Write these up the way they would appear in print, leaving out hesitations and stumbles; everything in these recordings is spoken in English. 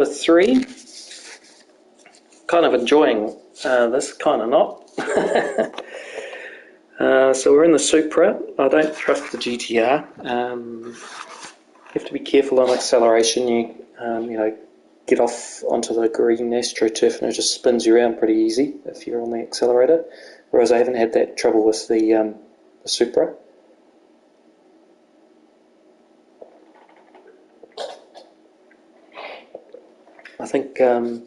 With 3, kind of enjoying this, kind of not. So we're in the Supra. I don't trust the GTR. You have to be careful on acceleration. You get off onto the green AstroTurf and it just spins you around pretty easy if you're on the accelerator. Whereas I haven't had that trouble with the Supra. I think the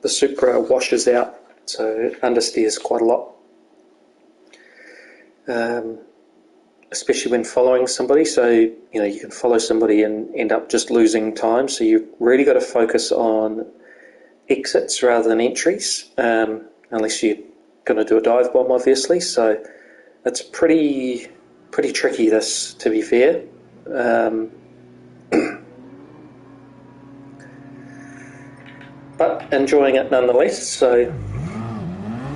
Supra washes out, so it understeers quite a lot. Especially when following somebody, so you can follow somebody and end up just losing time, so you've really got to focus on exits rather than entries, unless you're going to do a dive bomb, obviously. So it's pretty tricky, this, to be fair. But enjoying it nonetheless, so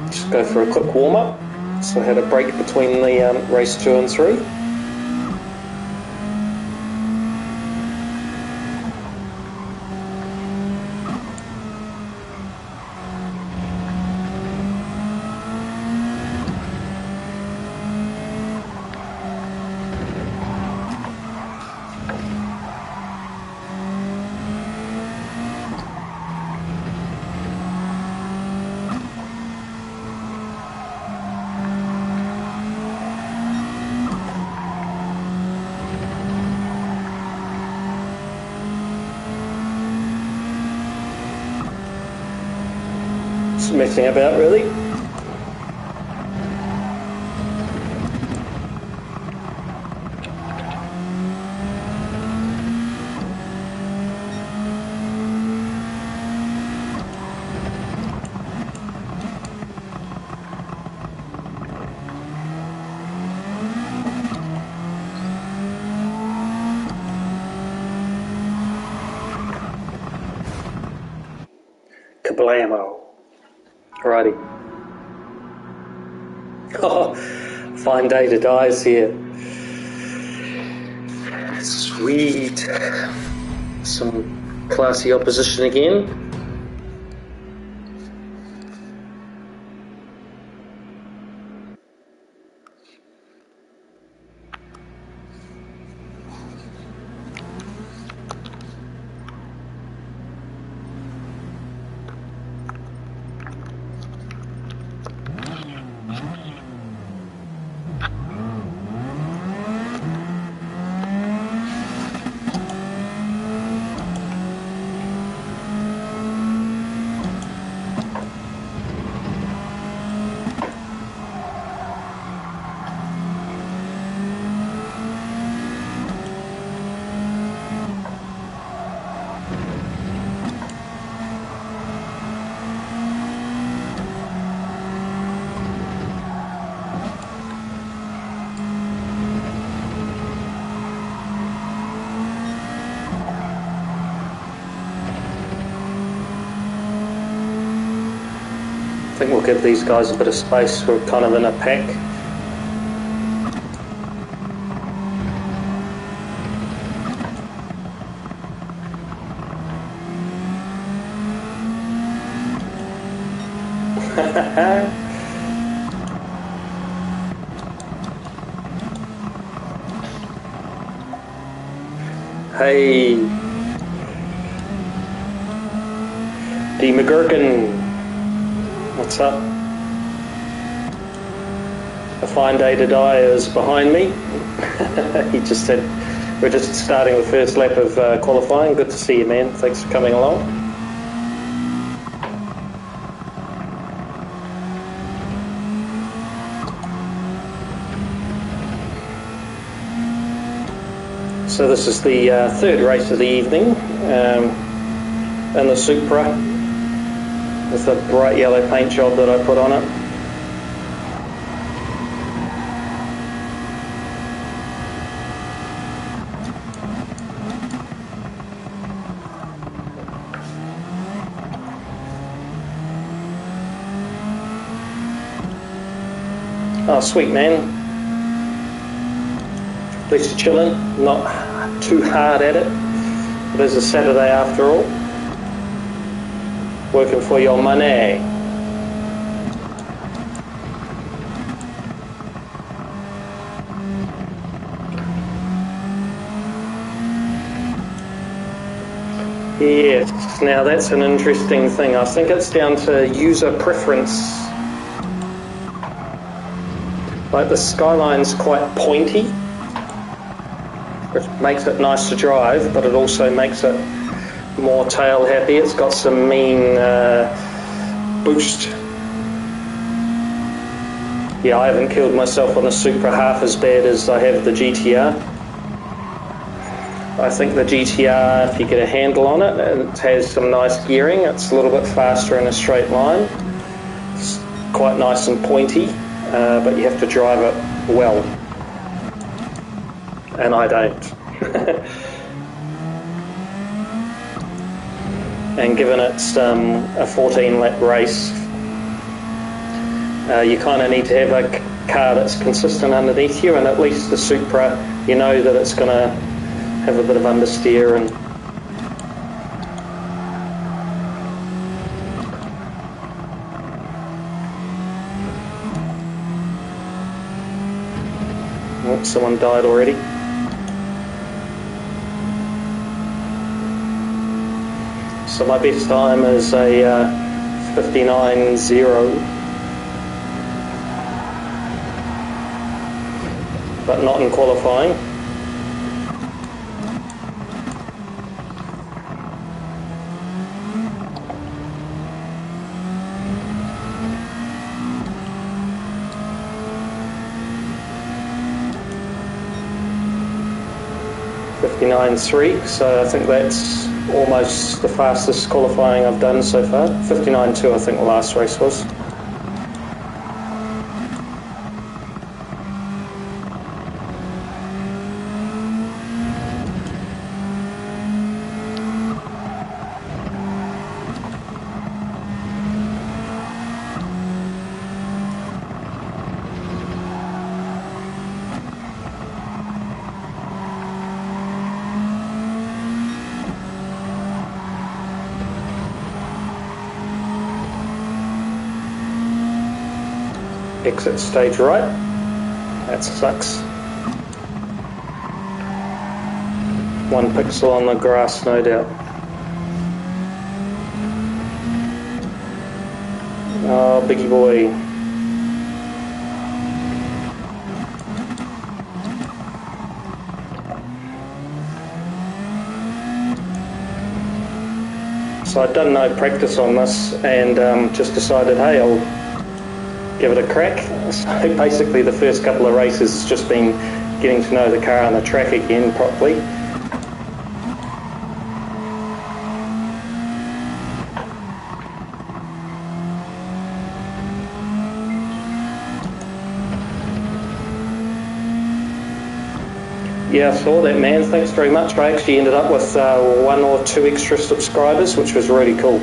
just go for a quick warm-up. So I had a break between the race 2 and 3. Just messing about, really. Kablamo. Alrighty. Oh, fine day to dive here. Sweet. Some classy opposition again. I think we'll give these guys a bit of space. We're kind of in a pack. Hey, D. McGurkin. What's up? A fine day to die is behind me. He just said, we're just starting the first lap of qualifying. Good to see you, man. Thanks for coming along. So this is the third race of the evening in the Supra, with the bright yellow paint job that I put on it. Oh, sweet, man. At least you're chilling, not too hard at it. It is a Saturday after all. Working for your money. Yes, now that's an interesting thing. I think it's down to user preference. Like the Skyline's quite pointy, which makes it nice to drive, but it also makes it more tail happy. It's got some mean boost. Yeah, I haven't killed myself on the Supra half as bad as I have the GTR. I think the GTR, if you get a handle on it, it has some nice gearing. It's a little bit faster in a straight line. It's quite nice and pointy, but you have to drive it well. And I don't. And given it's a 14-lap race, you kind of need to have a car that's consistent underneath you, and at least the Supra, you know that it's going to have a bit of understeer and oh, someone died already. So my best time is a 59.0, but not in qualifying. .59.3, so I think that's almost the fastest qualifying I've done so far. 59.2 I think the last race was. Exit stage right. That sucks. 1 pixel on the grass, no doubt. Oh, biggie boy. So I'd done no practice on this and just decided, hey, I'll give it a crack. So basically the first couple of races has just been getting to know the car and the track again properly. Yeah, I saw that, man. Thanks very much. I actually ended up with 1 or 2 extra subscribers, which was really cool.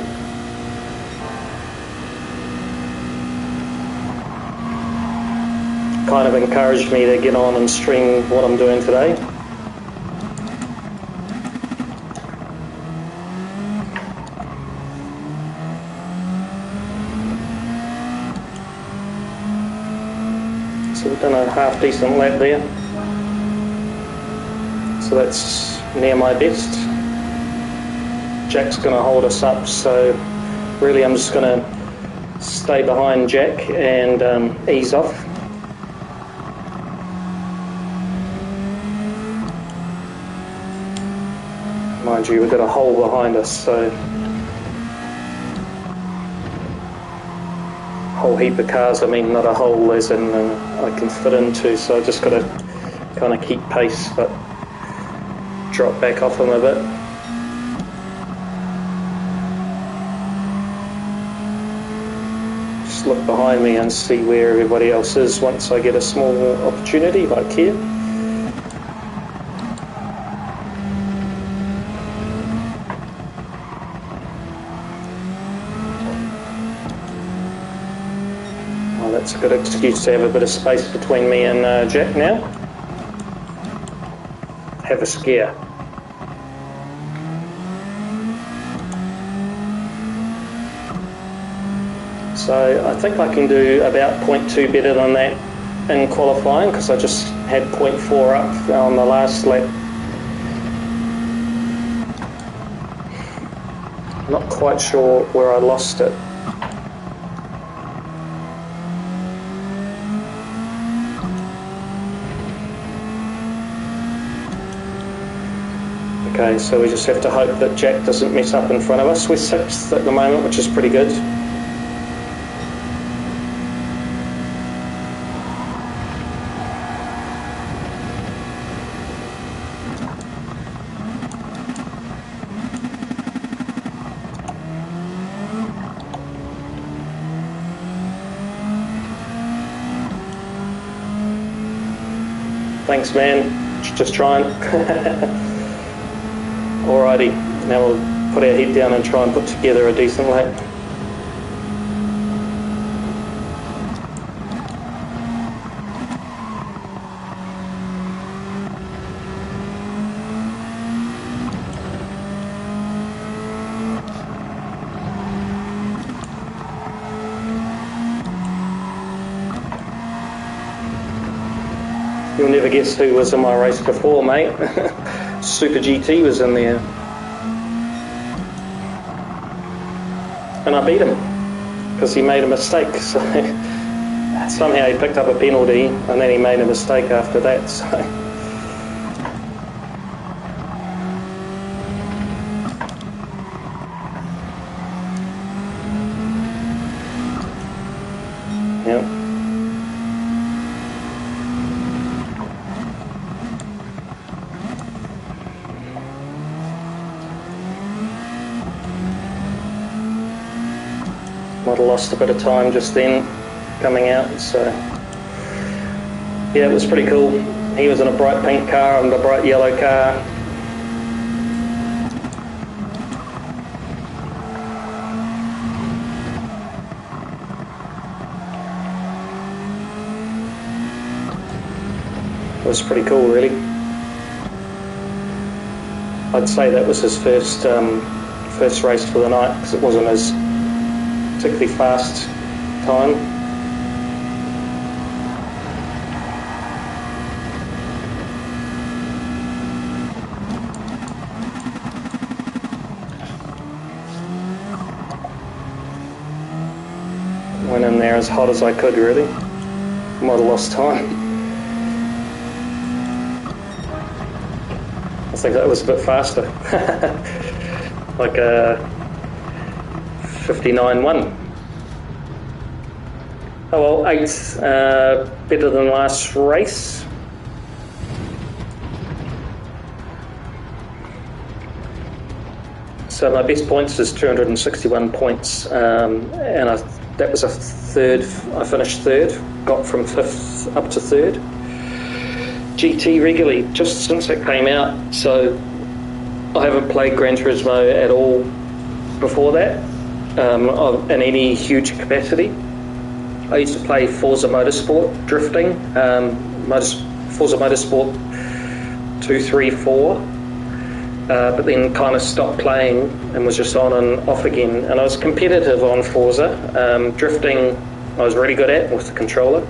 Kind of encouraged me to get on and stream what I'm doing today. So we've done a half decent lap there. So that's near my best. Jack's going to hold us up, so really I'm just going to stay behind Jack and ease off. Mind you, we've got a hole behind us, so whole heap of cars, I mean not a hole as in I can fit into, so I just got to kind of keep pace but drop back off them a bit. Just look behind me and see where everybody else is once I get a small opportunity like here. That's a good excuse to have a bit of space between me and Jack now. Have a scare. So I think I can do about 0.2 better than that in qualifying, because I just had 0.4 up on the last lap. Not quite sure where I lost it. Okay, so we just have to hope that Jack doesn't mess up in front of us. We're 6th at the moment, which is pretty good. Thanks, man. Just trying. Alrighty, now we'll put our head down and try and put together a decent lap. You'll never guess who was in my race before, mate. Super GT was in there. And I beat him, because he made a mistake. So somehow he picked up a penalty, and then he made a mistake after that. So. Yep. Might have lost a bit of time just then coming out, so yeah, it was pretty cool. He was in a bright pink car and a bright yellow car. It was pretty cool, really. I'd say that was his first race for the night, because it wasn't his particularly fast time. Went in there as hot as I could, really. Might have lost time. I think that was a bit faster. Like a 59.1. Oh well, 8th, better than last race. So my best points is 261 points, and that was a third. I finished third, got from 5th up to 3rd. GT regularly, just since it came out, so I haven't played Gran Turismo at all before that. In any huge capacity. I used to play Forza Motorsport, drifting, Forza Motorsport 2, 3, 4, but then kind of stopped playing and was just on and off again. And I was competitive on Forza. Drifting I was really good at with the controller.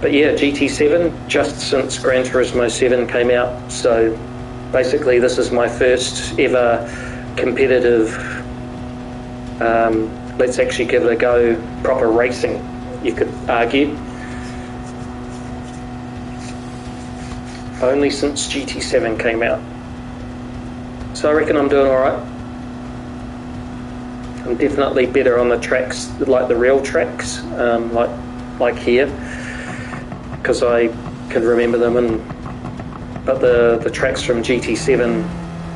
But yeah, GT7, just since Gran Turismo 7 came out, so basically this is my first ever competitive let's actually give it a go, proper racing, you could argue. Only since GT7 came out. So I reckon I'm doing alright. I'm definitely better on the tracks, like the real tracks, like here, because I can remember them, but the tracks from GT7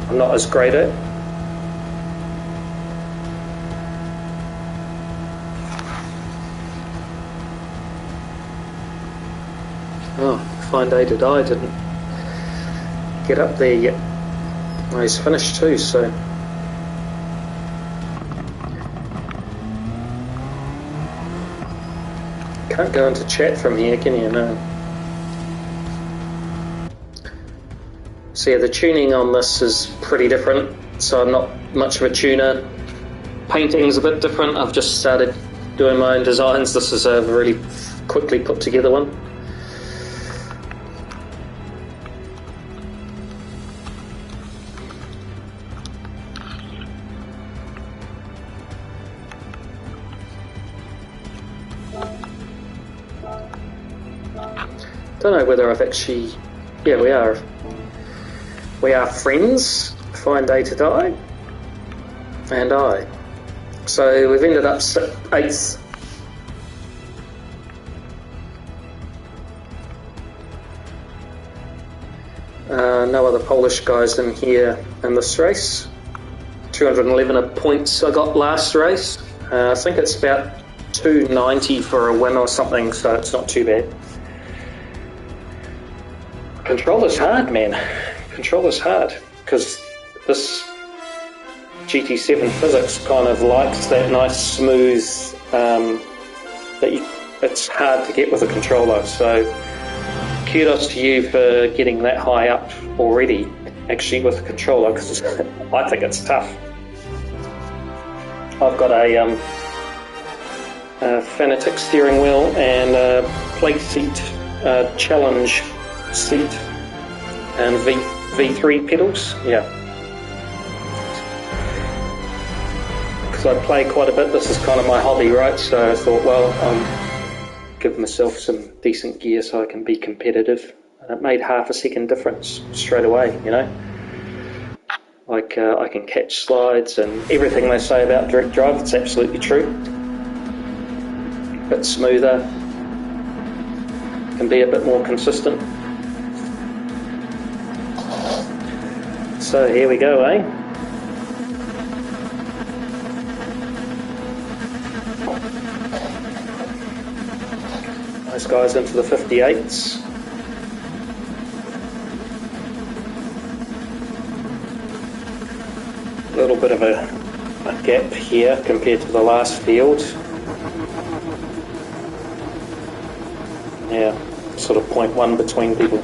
I'm not as great at. Oh, Find A to Die didn't get up there yet. Oh, he's finished too, so can't go into chat from here, can you? No. So yeah, the tuning on this is pretty different, so I'm not much of a tuner. Painting's a bit different. I've just started doing my own designs. This is a really quickly put together one. Don't know whether I've actually... Yeah, we are. We are friends. Fine day to die. And I. So we've ended up 8th. No other Polish guys in here in this race. 211 points I got last race. I think it's about 290 for a win or something, so it's not too bad. Controller's hard, man. Controller's hard, because this GT7 physics kind of likes that nice smooth, it's hard to get with a controller, so kudos to you for getting that high up already, actually with a controller, because I think it's tough. I've got a Fanatic steering wheel and a plate seat, challenge seat, and V3 pedals, yeah. Because I play quite a bit, this is kind of my hobby, right? So I thought, well, give myself some decent gear so I can be competitive. And it made half a second difference straight away, you know. Like I can catch slides and everything they say about direct drive, it's absolutely true. A bit smoother, can be a bit more consistent. So here we go, eh? Those guys into the 58s. A little bit of a gap here compared to the last field. Yeah, sort of 0.1 between people.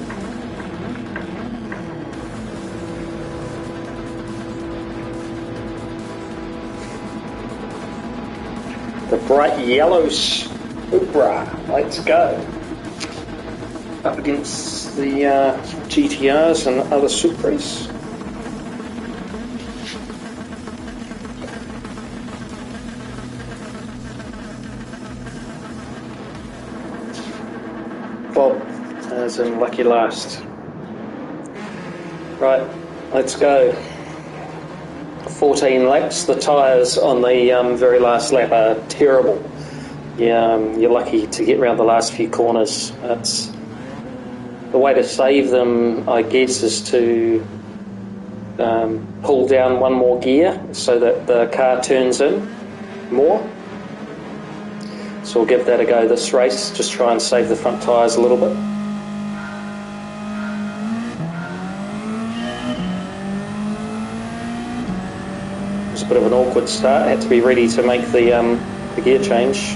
The bright yellow Supra, let's go. Up against the GTRs and other Supras. Bob, as in lucky last. Right, let's go. 14 laps. The tyres on the very last lap are terrible. Yeah, you're lucky to get around the last few corners. It's the way to save them, I guess, is to pull down one more gear so that the car turns in more. So we'll give that a go this race, just try and save the front tyres a little bit. It was a bit of an awkward start, had to be ready to make the gear change.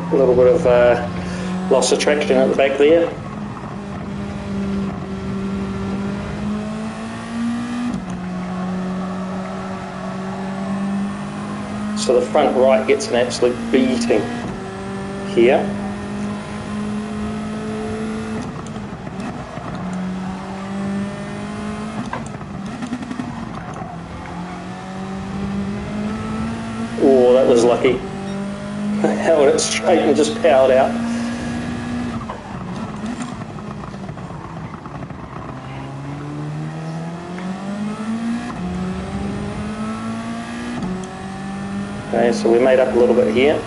A little bit of loss of traction at the back there. So the front right gets an absolute beating here. Oh, that was lucky. Held it straight and just powered out. Okay, so we made up a little bit here.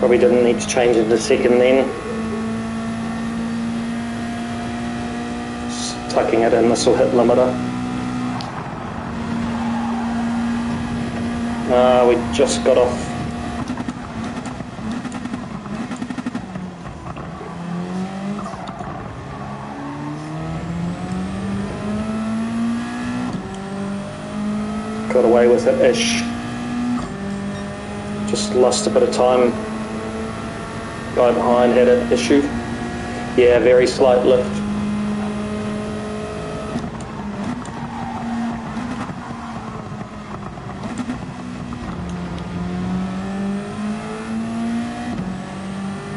Probably didn't need to change in the second then. Just tucking it in, this will hit limiter. We just got off. Got away with it-ish. Just lost a bit of time. Guy behind had an issue. Yeah, very slight lift.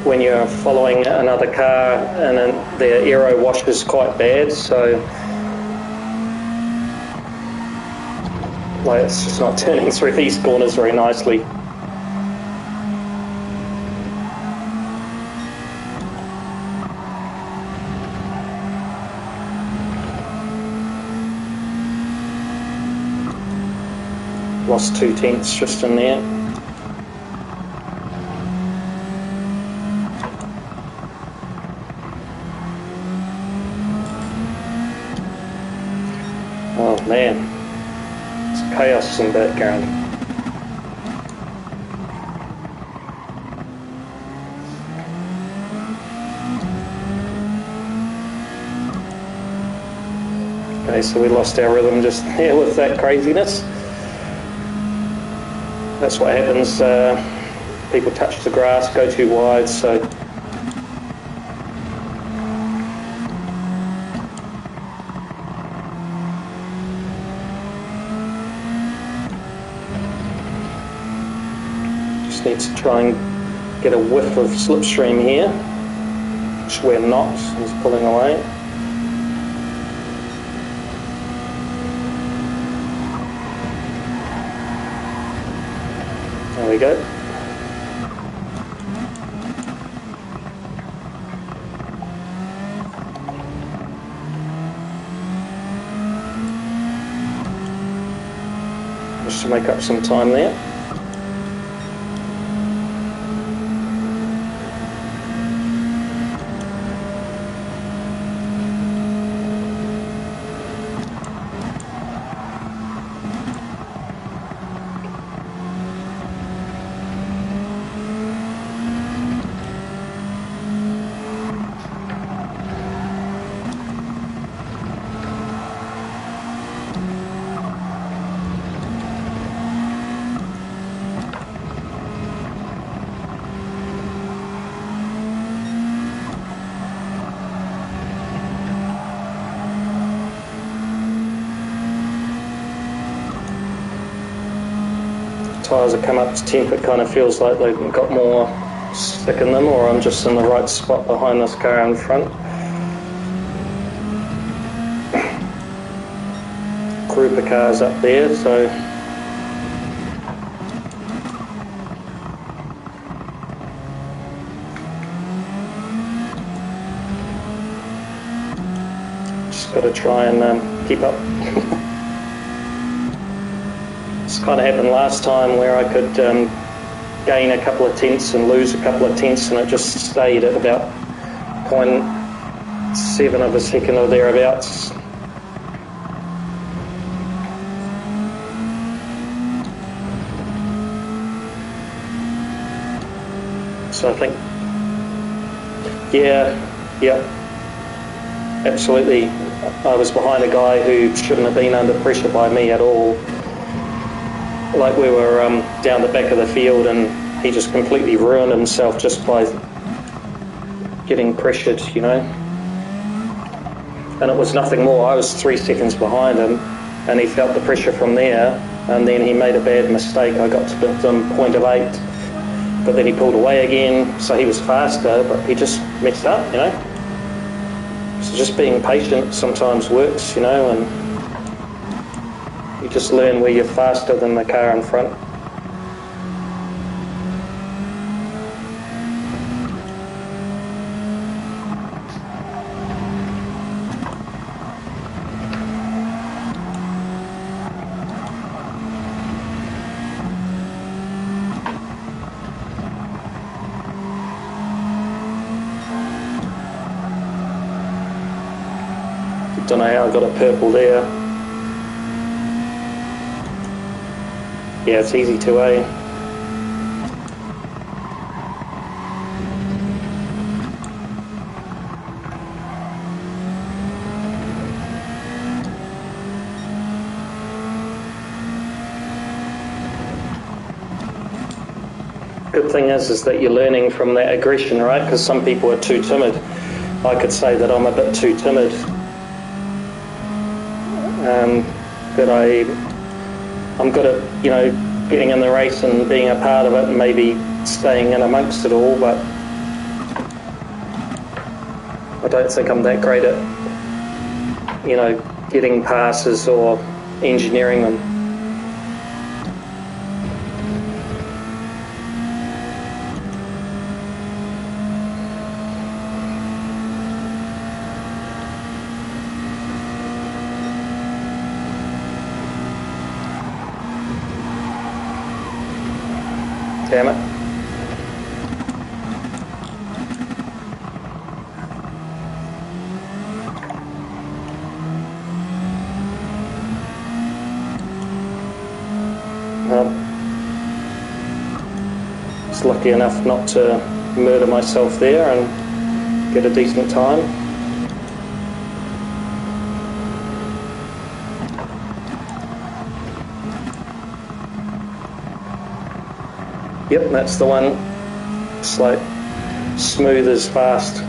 When you're following another car and their aero wash is quite bad, so like it's just not turning through these corners very nicely. Lost 2/10 just in there. Oh man, it's chaos in the background. Okay, so we lost our rhythm just there with that craziness. That's what happens, people touch the grass, go too wide, so just need to try and get a whiff of slipstream here, which we're not. He's pulling away. There we go. Just to make up some time there. Tyres have come up to temp, it kind of feels like they've got more stick in them, or I'm just in the right spot behind this car in front. Group of cars up there, so just got to try and keep up. This kind of happened last time where I could gain a couple of tenths and lose a couple of tenths, and it just stayed at about 0.7 of a second or thereabouts. So I think, yeah, absolutely. I was behind a guy who shouldn't have been under pressure by me at all. Like we were down the back of the field, and he just completely ruined himself just by getting pressured, you know. And it was nothing more. I was 3 seconds behind him, and he felt the pressure from there, and then he made a bad mistake. I got to the 0.8, but then he pulled away again, so he was faster, but he just messed up, you know. So just being patient sometimes works, you know, and you just learn where you're faster than the car in front. Don't know how I got a purple there. Yeah, it's easy to, Good thing is that you're learning from that aggression, right? Because some people are too timid. I could say that I'm a bit too timid. But I'm good at, getting in the race and being a part of it and maybe staying in amongst it all, but I don't think I'm that great at, getting passes or engineering them. Damn it. I was lucky enough not to murder myself there and get a decent time. Yep, that's the one. It's like smooth as fast.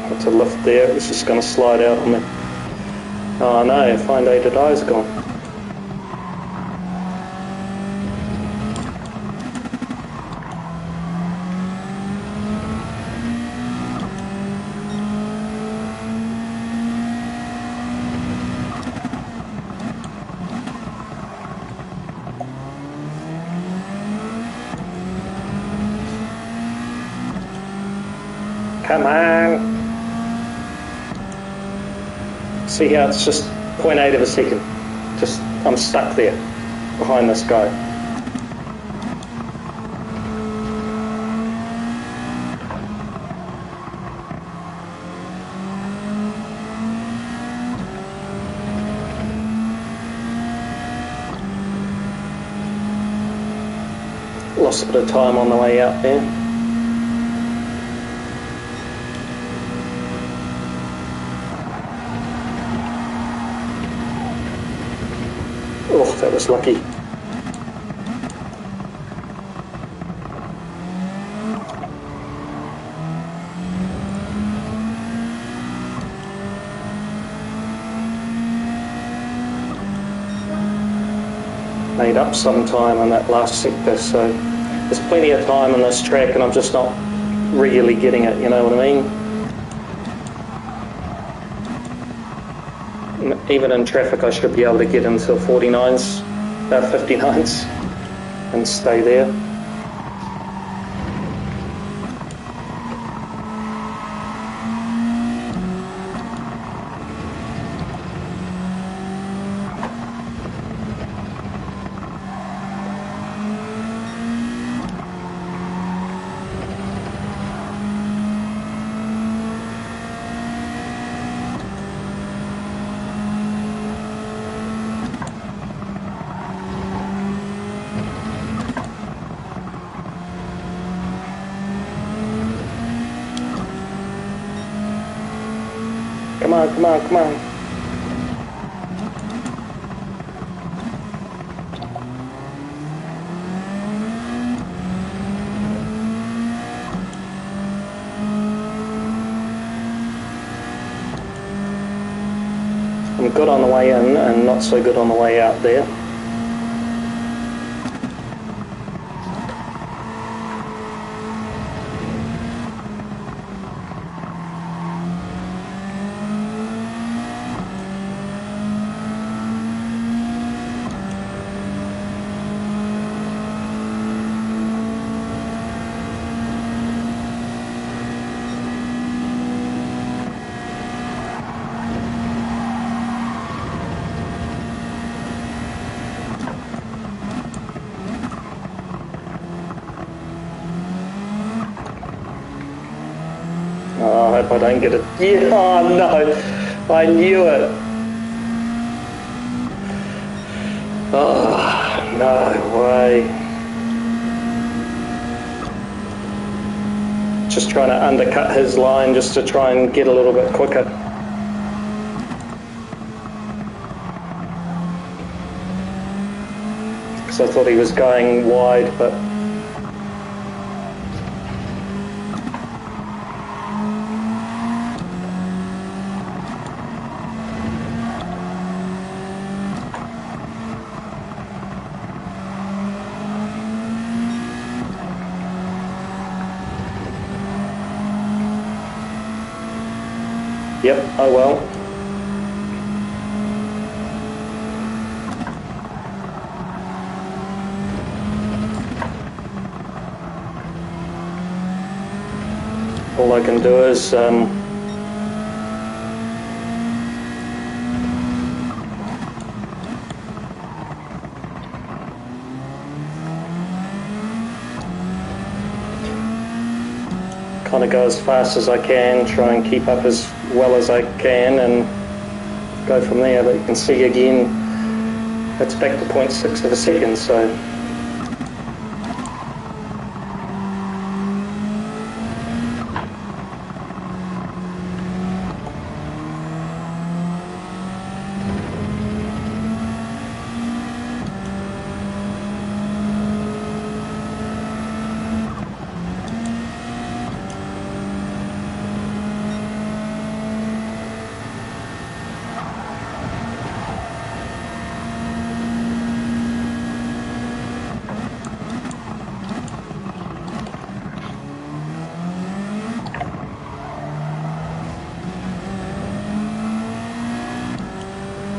Got to lift there, it's just going to slide out on me. Oh no, find aided eye's gone. Come on! See how it's just 0.8 of a second. Just, I'm stuck there, behind this guy. Lost a bit of time on the way out there. Oh, that was lucky. Made up some time on that last sector, so there's plenty of time on this track and I'm just not really getting it, you know what I mean? Even in traffic I should be able to get into 49s, 59s and stay there. Come on, come on, come on. I'm good on the way in and not so good on the way out there. hope I don't get it. Yeah, oh no, I knew it. Oh, no way. Just trying to undercut his line just to try and get a little bit quicker. Because I thought he was going wide, but yep, oh well. All I can do is kind of go as fast as I can, try and keep up as well as I can and go from there. But you can see again, it's back to 0.6 of a second, so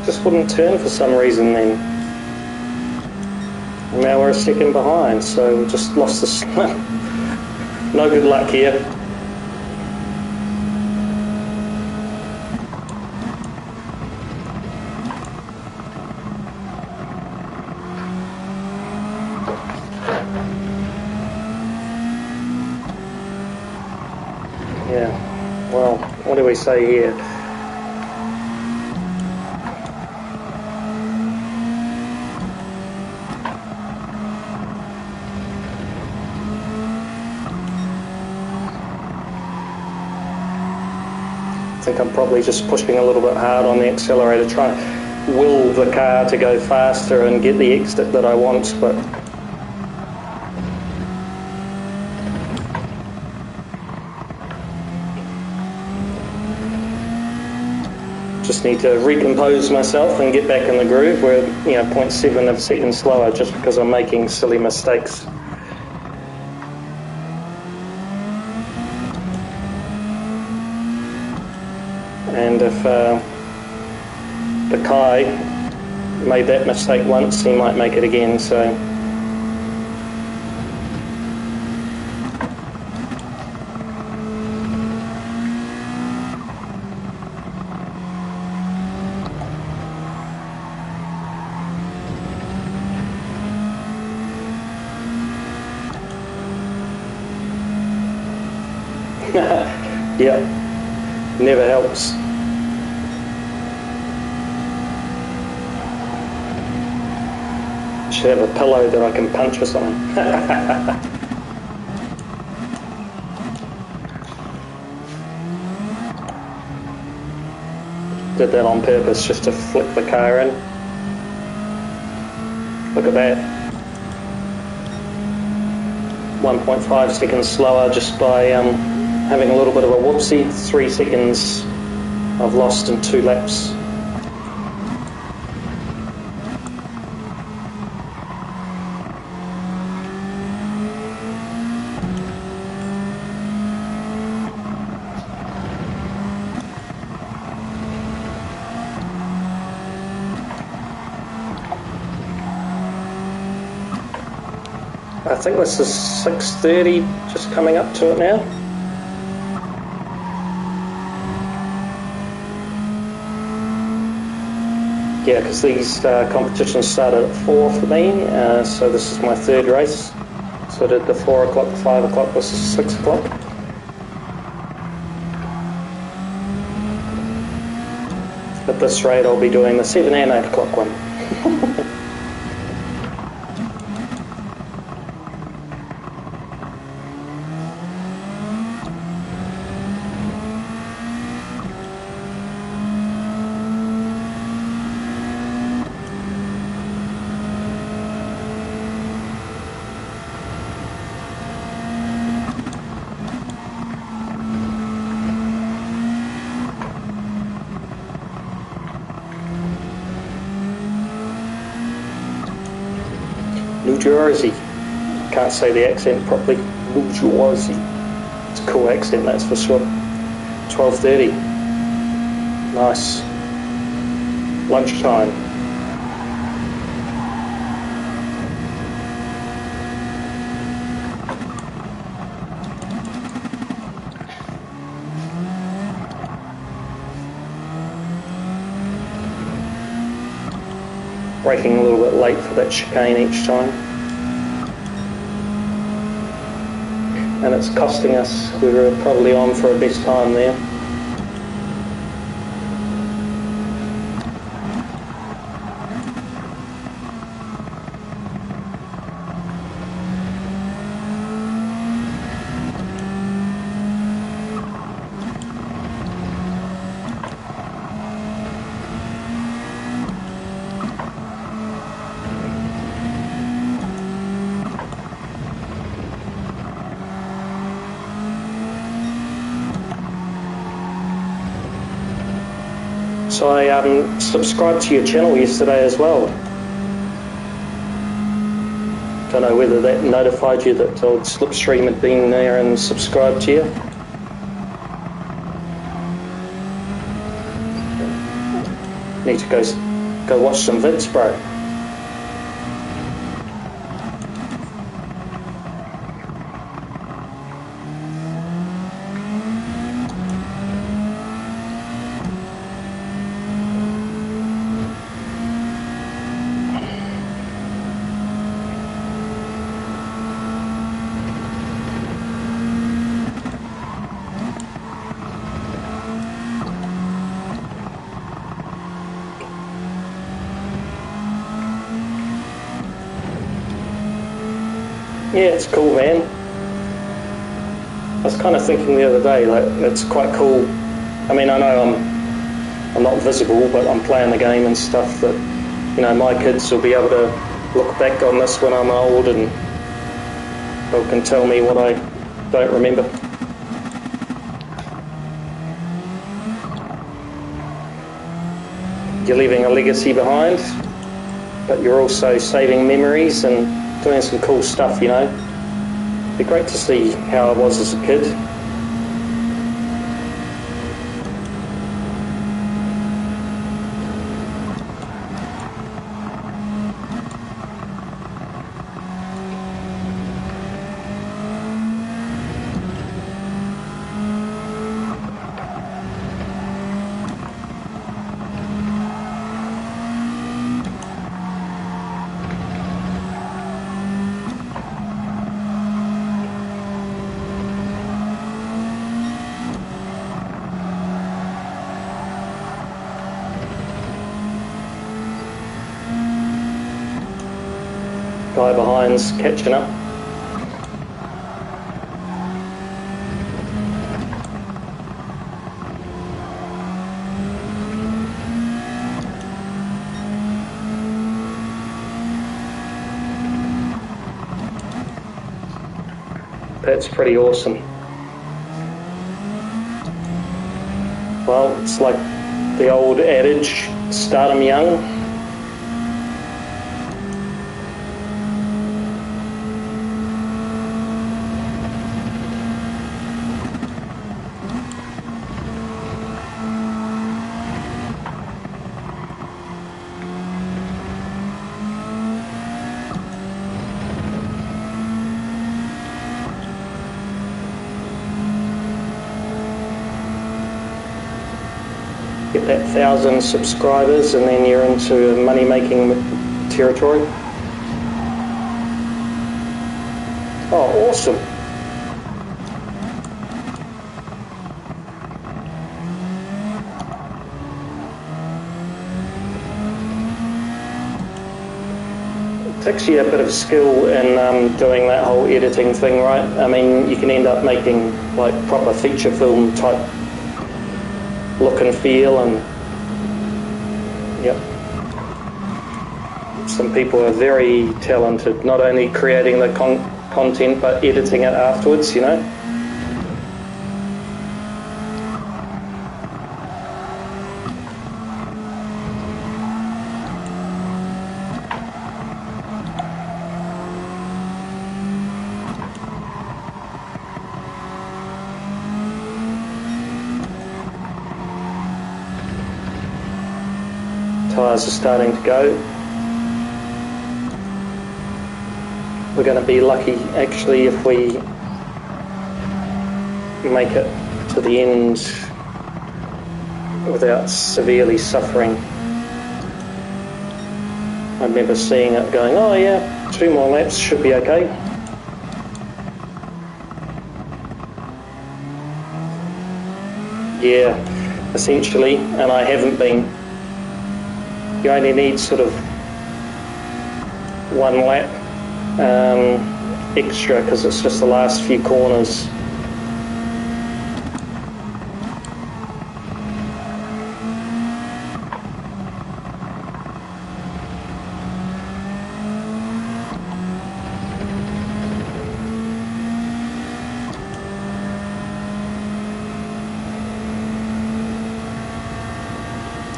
just wouldn't turn for some reason then. Now we're a second behind, so we just lost the slip. No good luck here. Yeah, well, what do we say here? I think I'm probably just pushing a little bit hard on the accelerator, trying to will the car to go faster and get the exit that I want, but just need to recompose myself and get back in the groove. We're 0.7 of a second slower just because I'm making silly mistakes. And if the Kai made that mistake once, he might make it again, so yeah, never helps. Should have a pillow that I can punch or something. Did that on purpose just to flick the car in. Look at that. 1.5 seconds slower just by having a little bit of a whoopsie. 3 seconds I've lost in 2 laps. I think this is 6:30, just coming up to it now. Yeah, because these competitions started at 4 for me, so this is my 3rd race. So I did the 4 o'clock, 5 o'clock, this is 6 o'clock. At this rate I'll be doing the 7 and 8 o'clock one. New Jersey. Can't say the accent properly. New Jersey. It's a cool accent, that's for sure. 12:30. Nice. Lunchtime. Braking a little bit late for that chicane each time. And it's costing us. We were probably on for a best time there. So I subscribed to your channel yesterday as well. Don't know whether that notified you that old Slipstream had been there and subscribed to you. Need to go watch some vids, bro. Yeah, it's cool, man. I was kind of thinking the other day, like, it's quite cool. I mean, I know I'm not visible, but I'm playing the game and stuff that, you know, my kids will be able to look back on this when I'm old and they can tell me what I don't remember. You're leaving a legacy behind, but you're also saving memories and doing some cool stuff, you know. It'd be great to see how I was as a kid. Guy behind's catching up. That's pretty awesome. Well, it's like the old adage, start 'em young. Get that 1,000 subscribers and then you're into money-making territory. Oh, awesome. It's actually a bit of skill in doing that whole editing thing, right? I mean, you can end up making like proper feature film type look and feel, and yep. Some people are very talented, not only creating the content but editing it afterwards, you know. Tyres are starting to go. We're going to be lucky actually if we make it to the end without severely suffering. I remember seeing it going, oh yeah, 2 more laps should be okay. Yeah, essentially, and I haven't been. You only need sort of 1 lap extra because it's just the last few corners.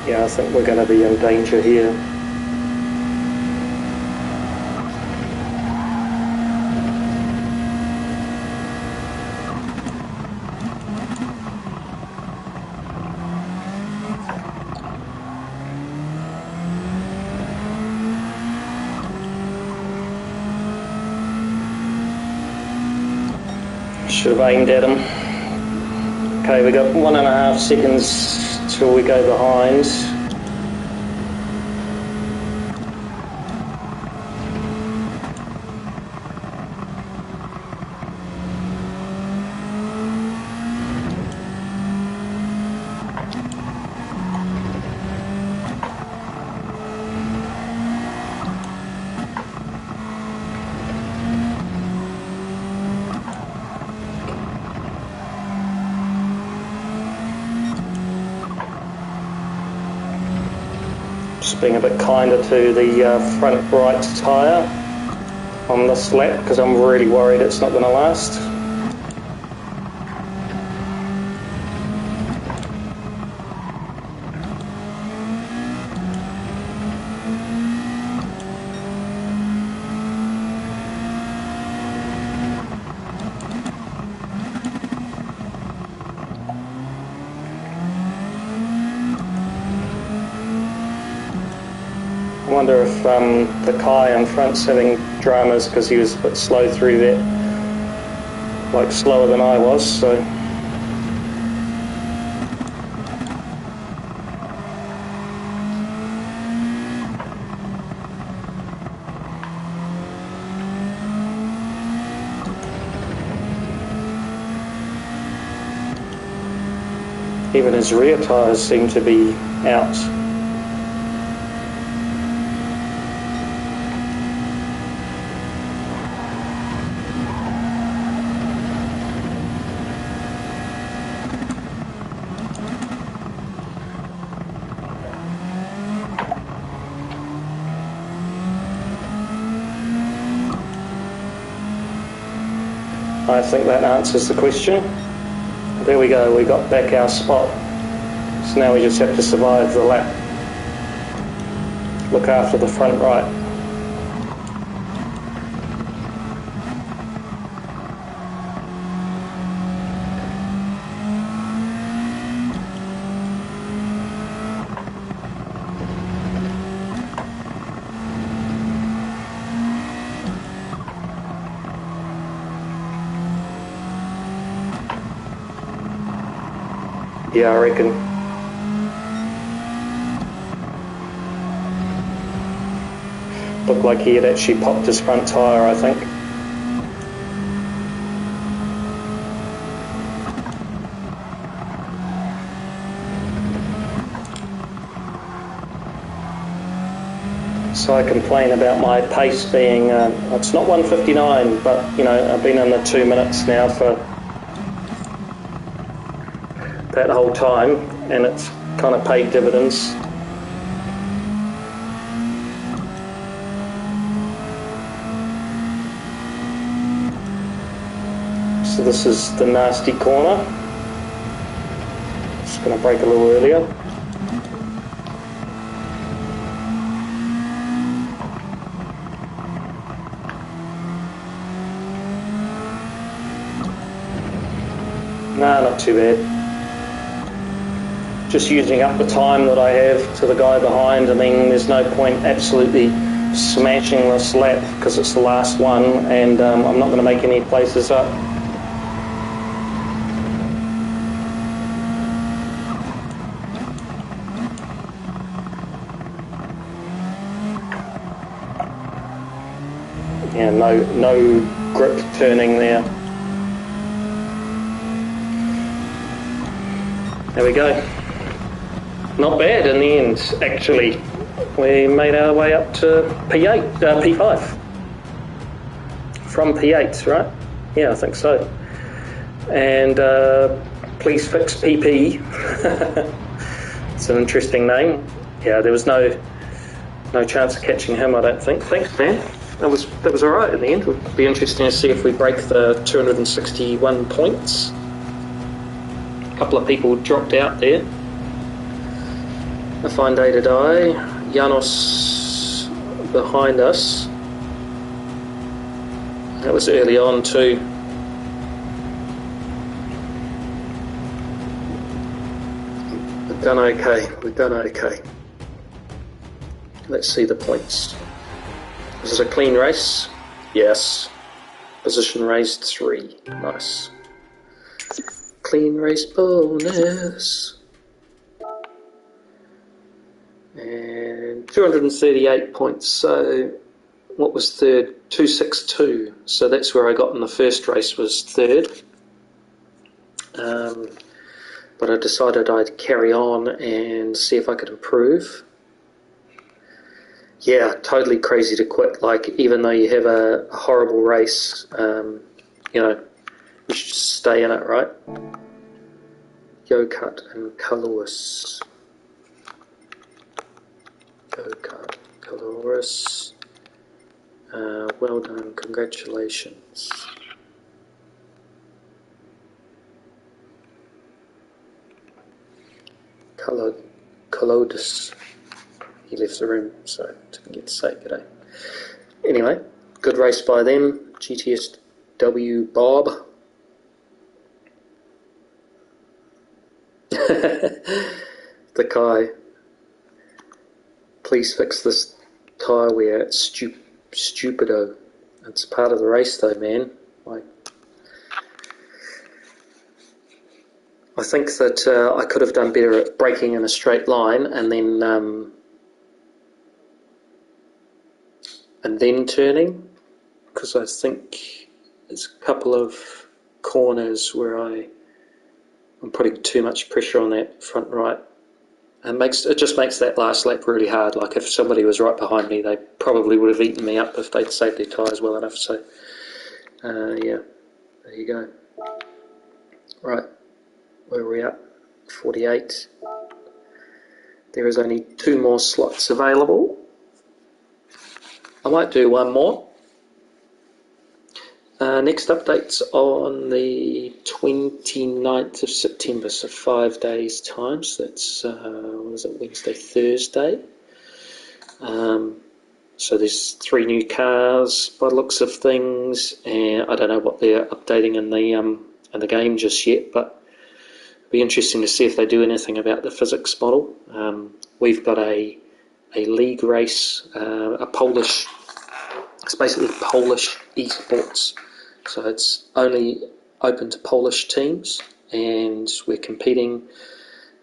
Yeah, I think we're going to be in danger here. Should have aimed at him. Okay, we got 1.5 seconds till we go behind. Just being a bit kinder to the front right tyre on this lap because I'm really worried it's not going to last. I wonder if the Kai in front's having dramas because he was a bit slow through that, like slower than I was, so. Even his rear tyres seem to be out. I think that answers the question. There we go, we got back our spot. So now we just have to survive the lap. Look after the front right. Yeah, I reckon. Looked like he had actually popped his front tyre, I think. So I complain about my pace being, it's not 1:59, but you know, I've been in the 2 minutes now for that whole time, and it's kind of paid dividends. So this is the nasty corner. Just going to brake a little earlier. Nah, not too bad. Just using up the time that I have to the guy behind. I mean, there's no point absolutely smashing this lap because it's the last one, and I'm not going to make any places up. Yeah, no grip turning there. There we go. Not bad in the end, actually. We made our way up to P8, P5. From P8, right? Yeah, I think so. And please fix PP. It's an interesting name. Yeah, there was no chance of catching him, I don't think. Thanks, man. That was all right in the end. It'll be interesting to see if we break the 261 points. A couple of people dropped out there. A fine day to die. Janos behind us. That was early on too. We've done okay. Let's see the points. Is it a clean race? Yes. Position raised 3. Nice. Clean race bonus. And 238 points. So what was third? 262. So that's where I got in the first race, was third. But I decided I'd carry on and see if I could improve. Yeah, totally crazy to quit. Like, even though you have a horrible race, you know, you should just stay in it, right? Go-Kart and Colores. Go-Kart, Colores. Well done, congratulations. Colodus. He left the room, so didn't get to say good day. Anyway, good race by them. GTSW Bob. The guy. Please fix this tyre wear. It's stupido. It's part of the race, though, man. Like, I think that I could have done better at braking in a straight line and then turning, because I think there's a couple of corners where I'm putting too much pressure on that front right. And it just makes that last lap really hard. Like, if somebody was right behind me, they probably would have eaten me up if they'd saved their tyres well enough. So, yeah, there you go. Right, where are we at? 48. There is only 2 more slots available. I might do one more. Next update's on the 29th of September, so 5 days' time. So that's, what is it, Wednesday, Thursday. So there's 3 new cars by the looks of things, and I don't know what they're updating in the game just yet, but it'll be interesting to see if they do anything about the physics model. We've got a league race, it's basically Polish esports. So it's only open to Polish teams, and we're competing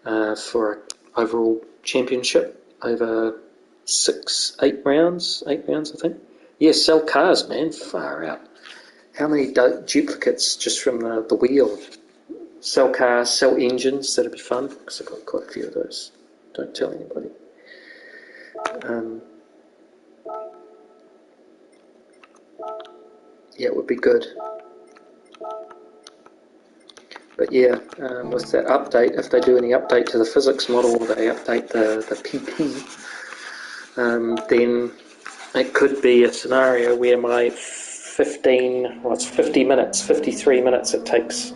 for an overall championship over 8 rounds, I think. Yeah, sell cars, man, far out. How many duplicates just from the wheel? Sell cars, sell engines, that'd be fun, because I've got quite a few of those. Don't tell anybody. yeah, it would be good. But yeah, with that update, if they do any update to the physics model, or they update the PP, then it could be a scenario where my 50 minutes, 53 minutes it takes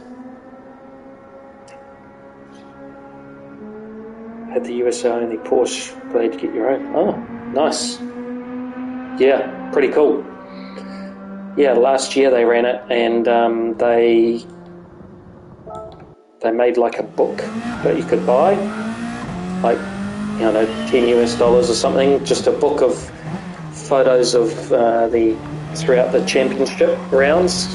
at the USA only Porsche blade to get your own. Oh, nice. Yeah, pretty cool. Yeah, last year they ran it, and they made like a book that you could buy, like, you know, $10 or something, just a book of photos of throughout the championship rounds,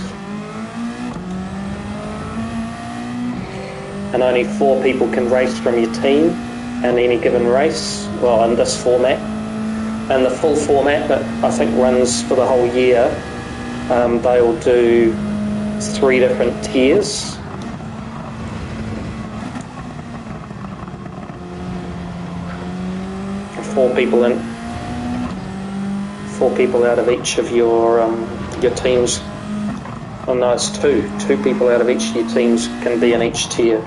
and only 4 people can race from your team in any given race, well, in this format. And the full format that I think runs for the whole year, they'll do 3 different tiers. Four people out of each of your teams. Oh no, it's 2 people out of each of your teams can be in each tier.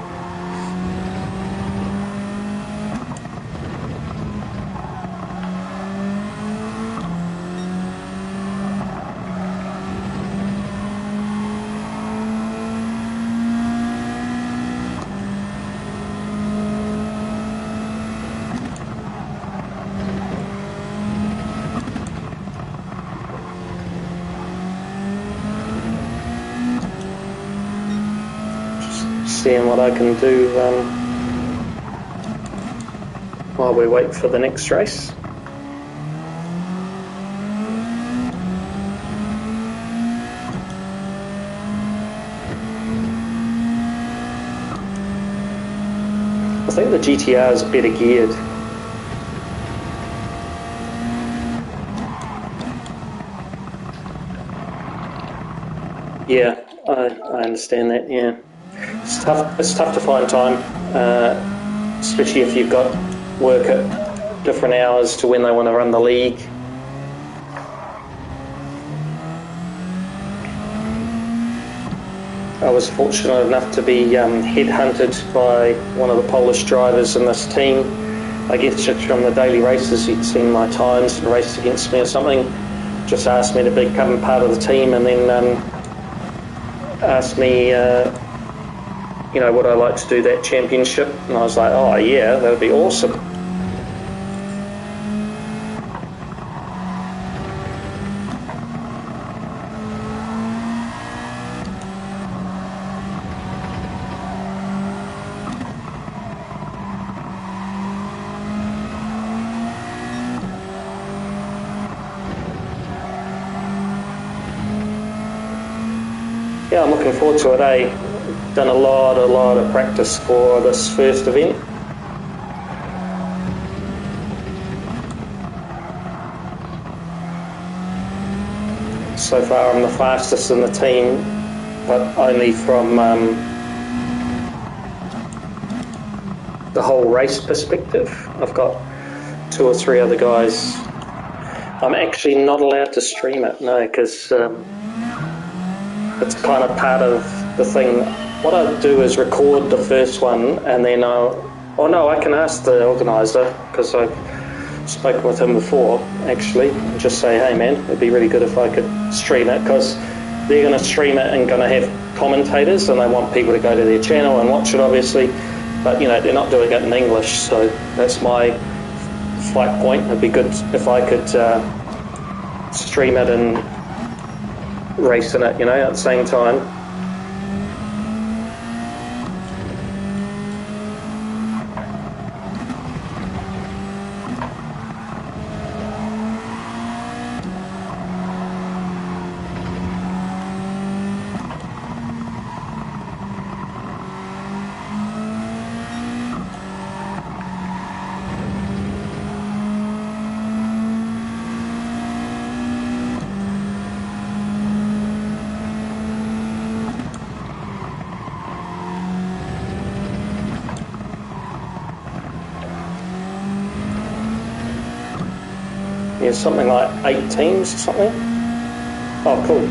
Seeing what I can do while we wait for the next race. I think the GTR is better geared. Yeah, I understand that, yeah. It's tough to find time, especially if you've got work at different hours to when they want to run the league. I was fortunate enough to be headhunted by one of the Polish drivers in this team. I guess just from the daily races, he'd seen my times and raced against me or something. Just asked me to become part of the team, and then asked me would I like to do that championship? And I was like, oh yeah, that would be awesome. Yeah, I'm looking forward to it, Done a lot of practice for this first event. So far I'm the fastest in the team, but only from the whole race perspective. I've got 2 or 3 other guys. I'm actually not allowed to stream it, no, because it's kind of part of the thing. What I do is record the first one, and then I can ask the organiser, because I've spoken with him before, actually, and just say, hey man, it'd be really good if I could stream it, because they're going to stream it and going to have commentators, and they want people to go to their channel and watch it, obviously, but they're not doing it in English, so that's my fight point. It'd be good if I could stream it and race in it, at the same time. Yeah, something like 8 teams or something. Oh, cool.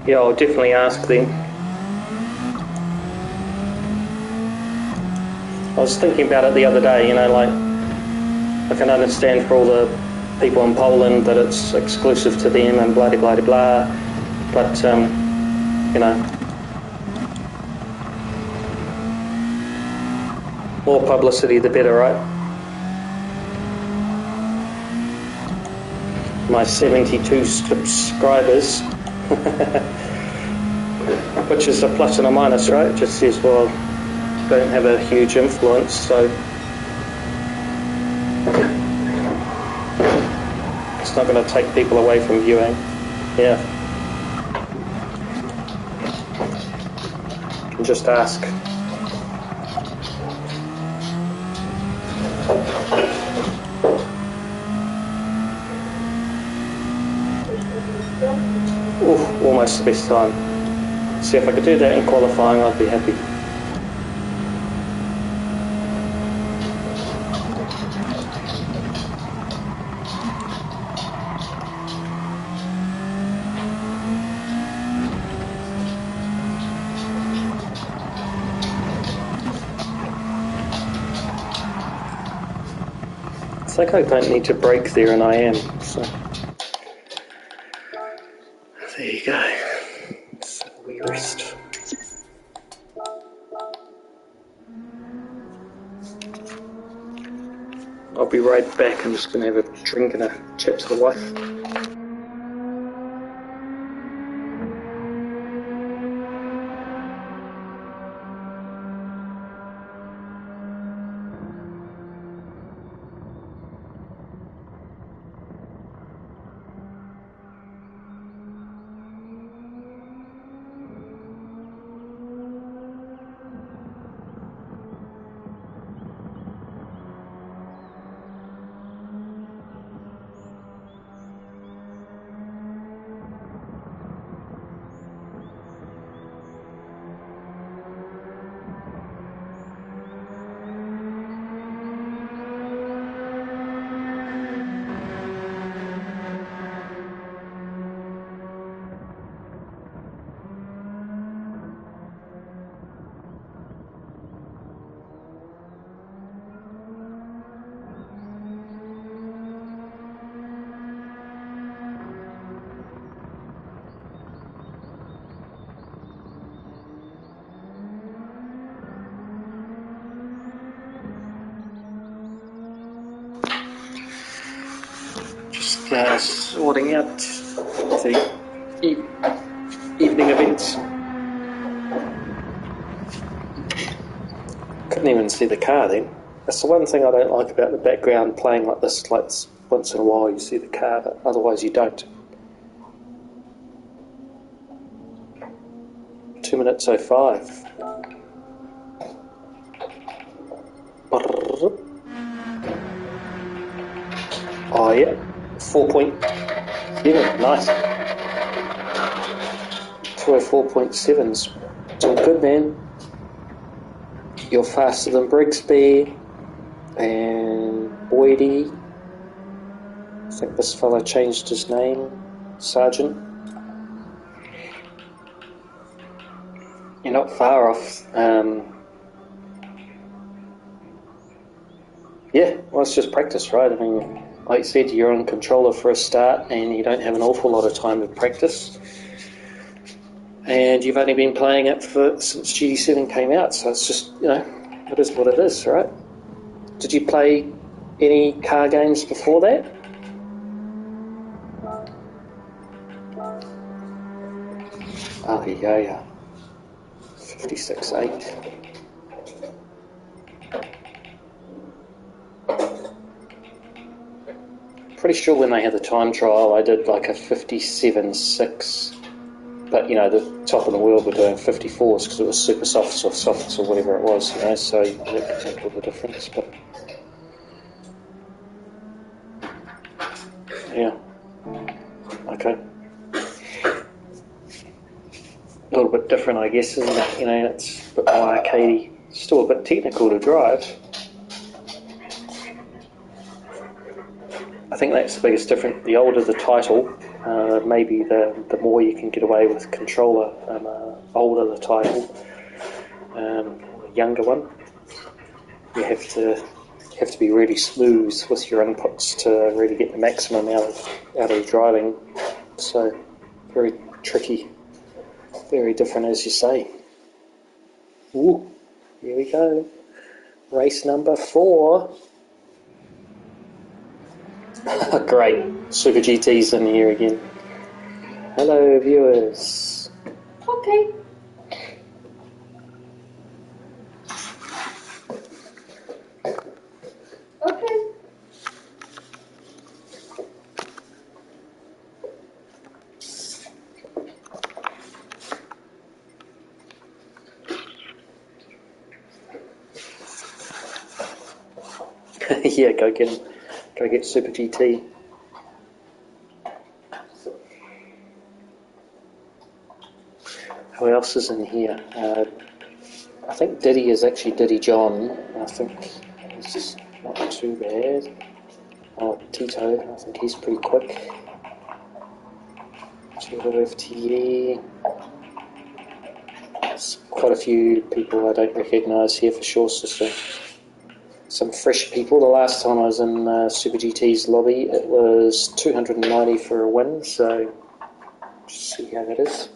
Yeah, I'll definitely ask them. I was thinking about it the other day, you know, like, I can understand for all the people in Poland that it's exclusive to them and blah, blah, blah, blah, but, you know, more publicity the better, right? My 72 subscribers, which is a plus and a minus, right? It just says, well, don't have a huge influence, so it's not going to take people away from viewing. Yeah. And just ask. Ooh, almost the best time. See, if I could do that in qualifying, I'd be happy. I think I don't need to brake there, and I am, so there you go. So we rest. I'll be right back. I'm just going to have a drink and a chat to the wife. Sorting out the evening events. Couldn't even see the car then. That's the one thing I don't like about the background playing like this. Like once in a while you see the car, but otherwise you don't. 2:05. Oh yeah, 4.7, nice. 204.7's. It's all good, man. You're faster than Brigsby and Boydie. I think this fella changed his name, Sergeant. You're not far off. Yeah, well, it's just practice, right? I mean, like you said, you're on controller for a start and you don't have an awful lot of time to practice. And you've only been playing it since GT7 came out, so it's just, you know, it is what it is, right? Did you play any car games before that? Oh, yeah. 56.8. Pretty sure when they had the time trial, I did like a 57.6. But, you know, the top of the world were doing 54s because it was super softs or softs or whatever it was, you know, so that could make all the difference. But, yeah. Okay. A little bit different, I guess, isn't it? You know, it's a bit more arcadey. Still a bit technical to drive. I think that's the biggest difference. The older the title, maybe the more you can get away with controller. Older the title, the younger one, you have to be really smooth with your inputs to really get the maximum out of driving. So very tricky, very different, as you say. Ooh, here we go. Race number 4. Great, Super GT's in here again. Hello, viewers. Okay. Okay. Yeah, go get him. Go get Super GT. Who else is in here? I think Diddy is actually Diddy John. I think he's not too bad. Oh, Tito, I think he's pretty quick. Turbo FTE. There's quite a few people I don't recognise here for sure, sister. Some fresh people. The last time I was in Super GT's lobby, it was 290 for a win, so just see how that is.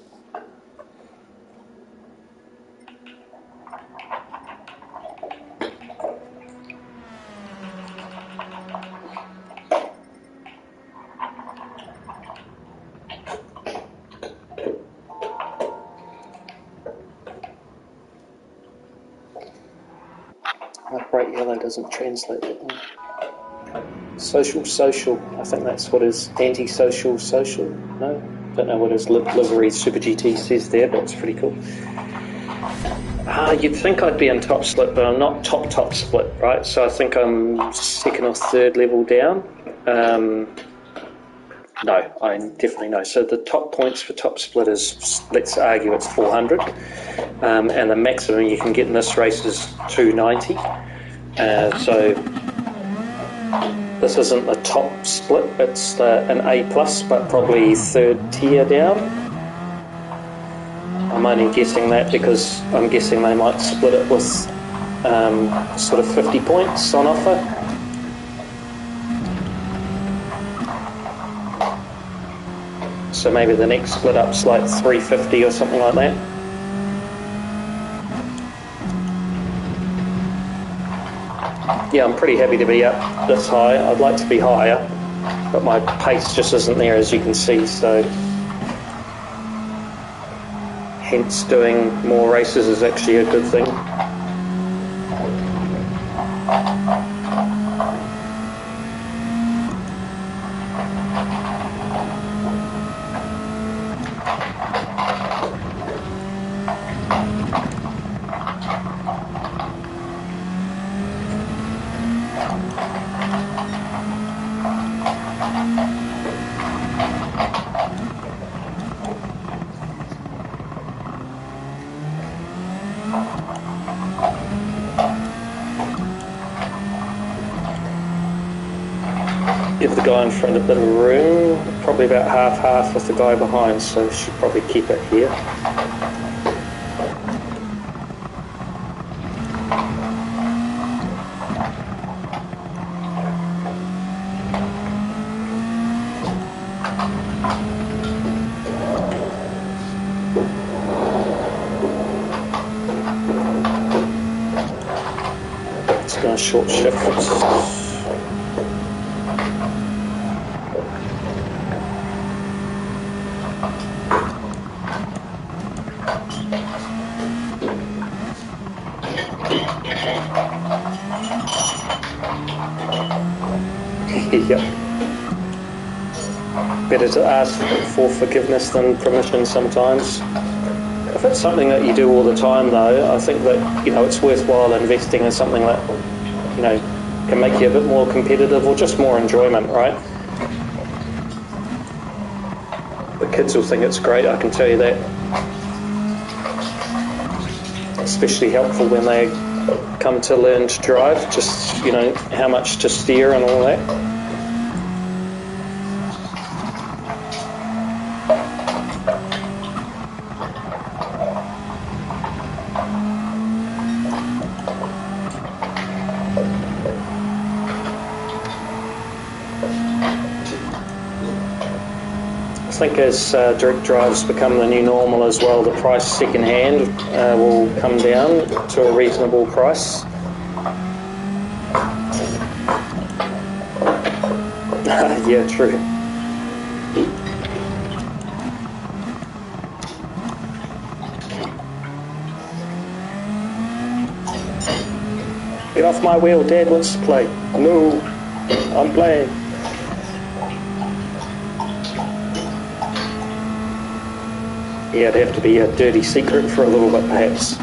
Bright yellow doesn't translate that one. Social. I think that's what his anti-social. No, don't know what his livery Super GT says there, but it's pretty cool. You'd think I'd be in top split, but I'm not top split, right? So I think I'm second or third level down. No, I definitely know. So the top points for top split is, let's argue it's 400, and the maximum you can get in this race is 290. So this isn't the top split, it's an A+, but probably third tier down. I'm only guessing that because I'm guessing they might split it with sort of 50 points on offer. So maybe the next split up's like 350 or something like that. Yeah, I'm pretty happy to be up this high. I'd like to be higher, but my pace just isn't there, as you can see, so hence doing more races is actually a good thing. Give the guy in front a bit of room, probably about half with the guy behind, so should probably keep it here. It's going to short shift. Yep. Better to ask for forgiveness than permission sometimes. If it's something that you do all the time, though, I think that, it's worthwhile investing in something that, can make you a bit more competitive or just more enjoyment, right? The kids will think it's great, I can tell you that. Especially helpful when they come to learn to drive, just, how much to steer and all that. think as direct drives become the new normal as well, the price second-hand will come down to a reasonable price. Yeah, true. Get off my wheel, Dad wants to play. No, I'm playing. Yeah, it'd have to be a dirty secret for a little bit, perhaps.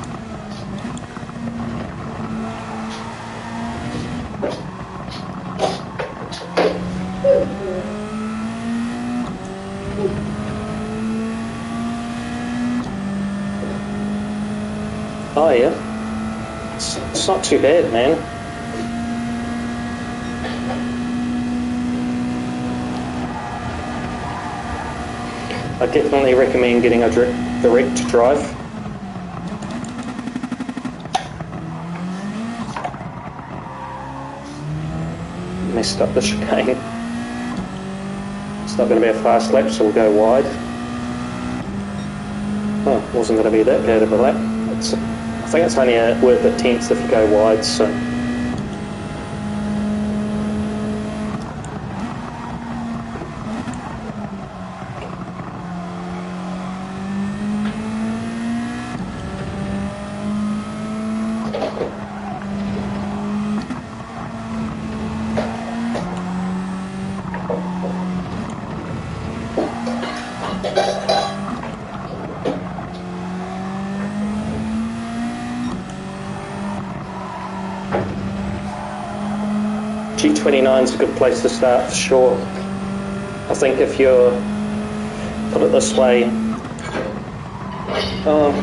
Oh yeah, it's not too bad, man. I definitely recommend getting a direct drive. Messed up the chicane. It's not going to be a fast lap, so we'll go wide. Oh, wasn't going to be that bad of a lap. I think it's only worth a tenth if you go wide, so. G29 is a good place to start for sure. I think if you're, put it this way,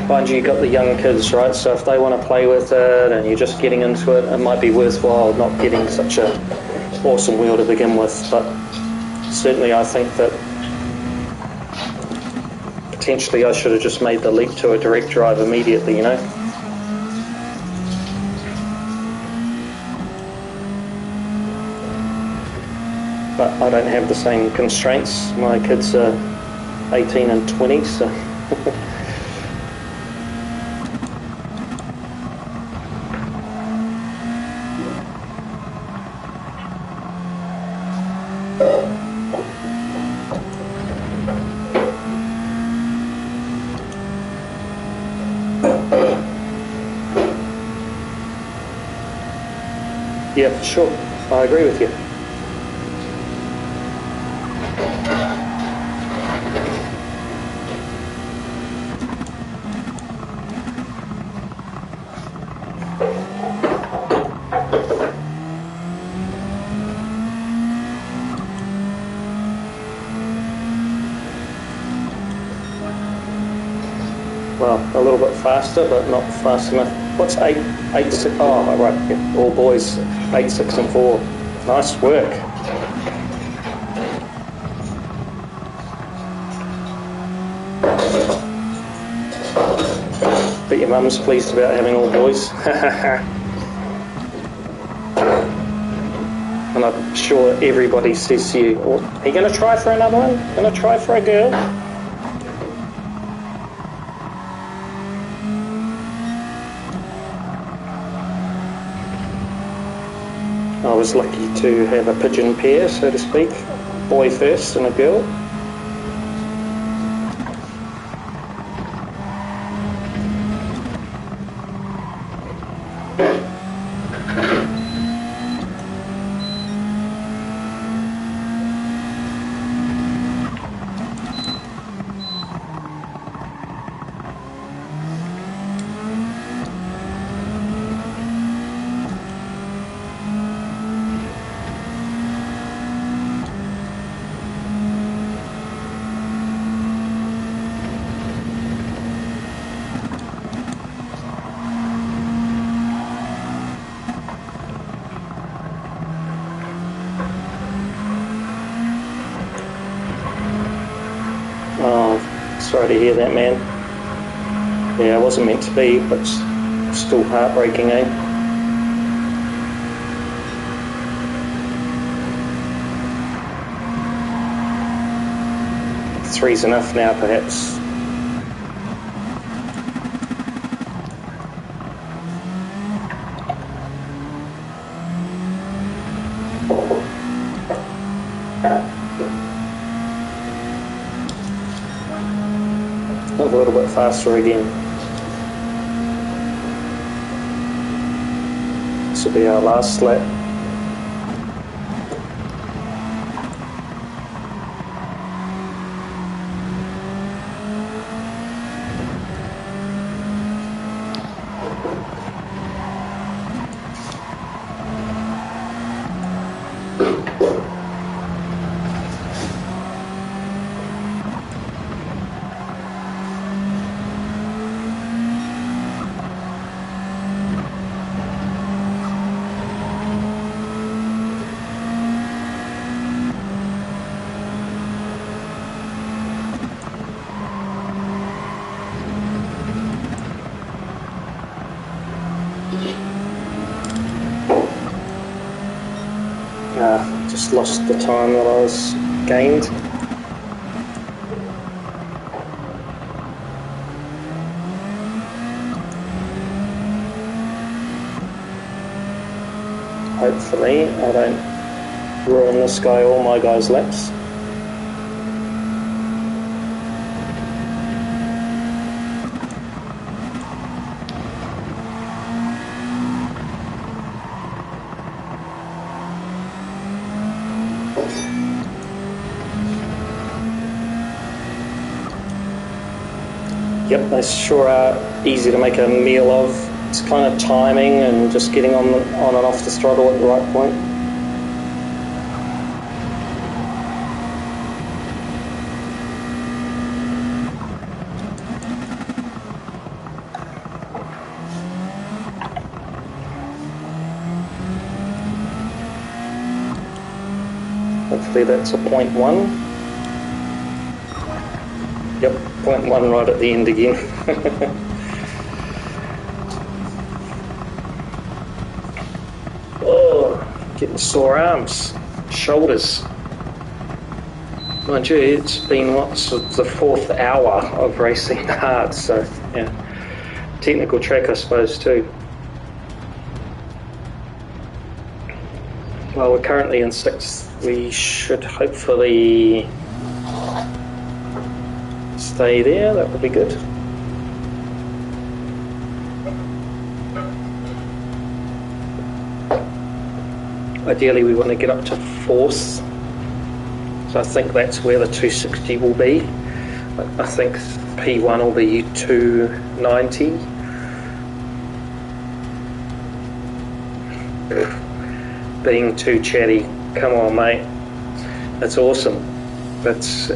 mind you, you've got the young kids, right? So if they want to play with it and you're just getting into it, it might be worthwhile not getting such a awesome wheel to begin with. But certainly I think that potentially I should have just made the leap to a direct drive immediately, you know? But I don't have the same constraints. My kids are 18 and 20, so. Yeah, for sure. I agree with you. Well, a little bit faster, but not fast enough. What's 8, 6? Oh, right. Yeah. All boys, 8, 6, and 4. Nice work. Bet your mum's pleased about having all boys. And I'm sure everybody says to you, oh, are you going to try for another one? Going to try for a girl? I was lucky to have a pigeon pair, so to speak. Boy first and a girl. Sorry to hear that, man. Yeah, it wasn't meant to be, but still heartbreaking, eh? Three's enough now, perhaps. A little bit faster again. This will be our last lap. Just lost the time that I was gained. Hopefully I don't ruin this guy or my guy's laps. Yep, they sure are easy to make a meal of. It's kind of timing and just getting on and off the throttle at the right point. Hopefully that's a 0.1. Yep, 0.1 right at the end again. Oh, getting sore arms, shoulders. Mind you, it's been the 4th hour of racing hard, so yeah, technical track I suppose too. Well, we're currently in 6th. We should hopefully stay there, that would be good. Ideally we want to get up to 4th, so I think that's where the 260 will be. I think P1 will be 290. Being too chatty, come on mate, that's awesome, it's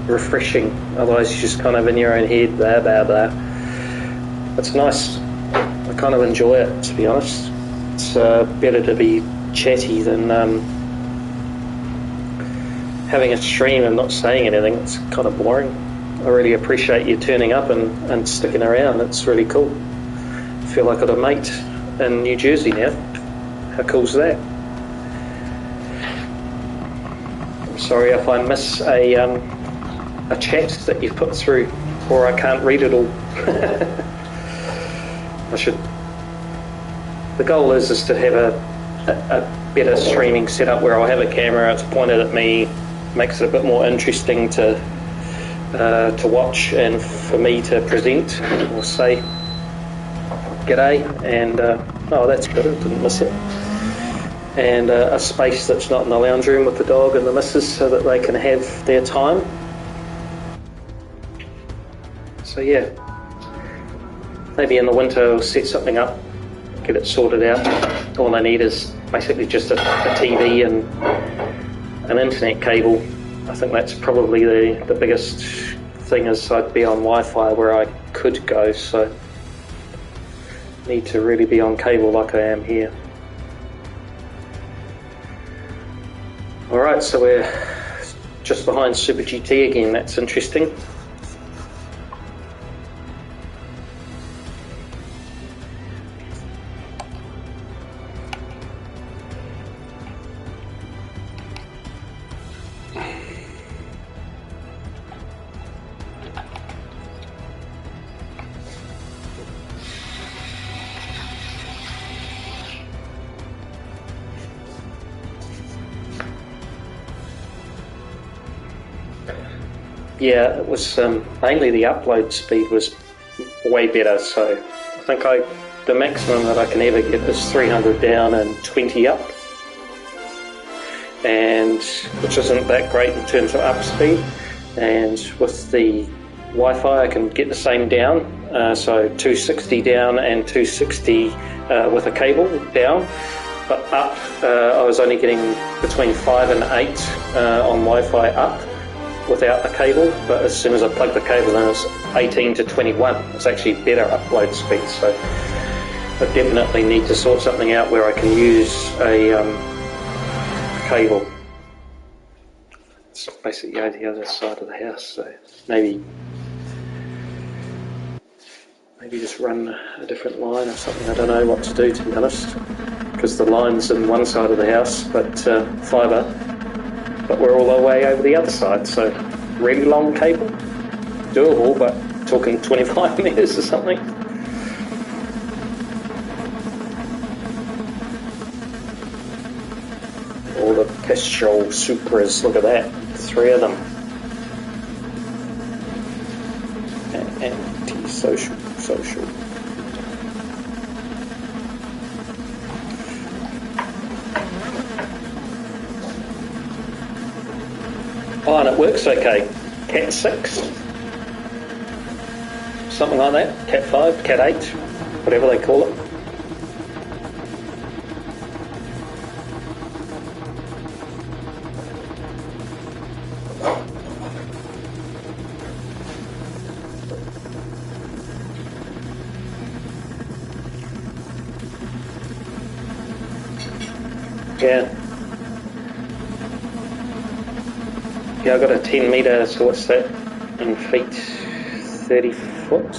refreshing, otherwise you're just kind of in your own head, blah blah blah. It's nice, I kind of enjoy it, to be honest. It's better to be chatty than having a stream and not saying anything. It's kind of boring. I really appreciate you turning up and sticking around. It's really cool. I feel like I've got a mate in New Jersey now. How cool's that? I'm sorry if I miss a chat that you've put through, or I can't read it all. I should. The goal is to have a better streaming setup where I'll have a camera, it's pointed at me, makes it a bit more interesting to watch and for me to present or say g'day and oh that's good, I didn't miss it, and a space that's not in the lounge room with the dog and the missus so that they can have their time. So yeah, maybe in the winter I'll set something up, get it sorted out. All I need is basically just a TV and an internet cable. I think that's probably the biggest thing, is I'd be on Wi-Fi where I could go, so need to really be on cable like I am here. Alright, so we're just behind Super GT again, that's interesting. Yeah, it was mainly the upload speed was way better. So I think the maximum that I can ever get is 300 down and 20 up, and which isn't that great in terms of up speed. And with the Wi-Fi, I can get the same down, so 260 down and 260 with a cable down. But up, I was only getting between 5 and 8 on Wi-Fi up without a cable. But as soon as I plugged the cable in, it was 18 to 21. It's actually better upload speed. So I definitely need to sort something out where I can use a cable. It's basically the other side of the house, so maybe just run a different line or something. I don't know what to do, to be honest, because the line's in one side of the house, but fibre, but we're all the way over the other side, so really long cable, doable, but talking 25 metres or something. All the Kestrel Supras, look at that, 3 of them. Anti-social. Oh, and it works okay. Cat 6, something like that. Cat 5, Cat 8, whatever they call it. Yeah, I've got a 10 metre, so what's that in feet? 30 foot?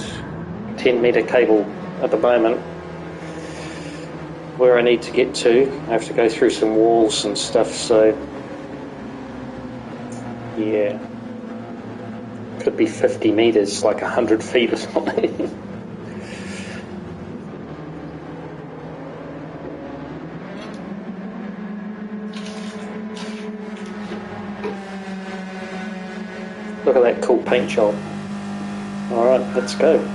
10 metre cable at the moment. Where I need to get to, I have to go through some walls and stuff, so yeah. Could be 50 metres, like 100 feet or something. Look at that cool paint job. Alright, let's go.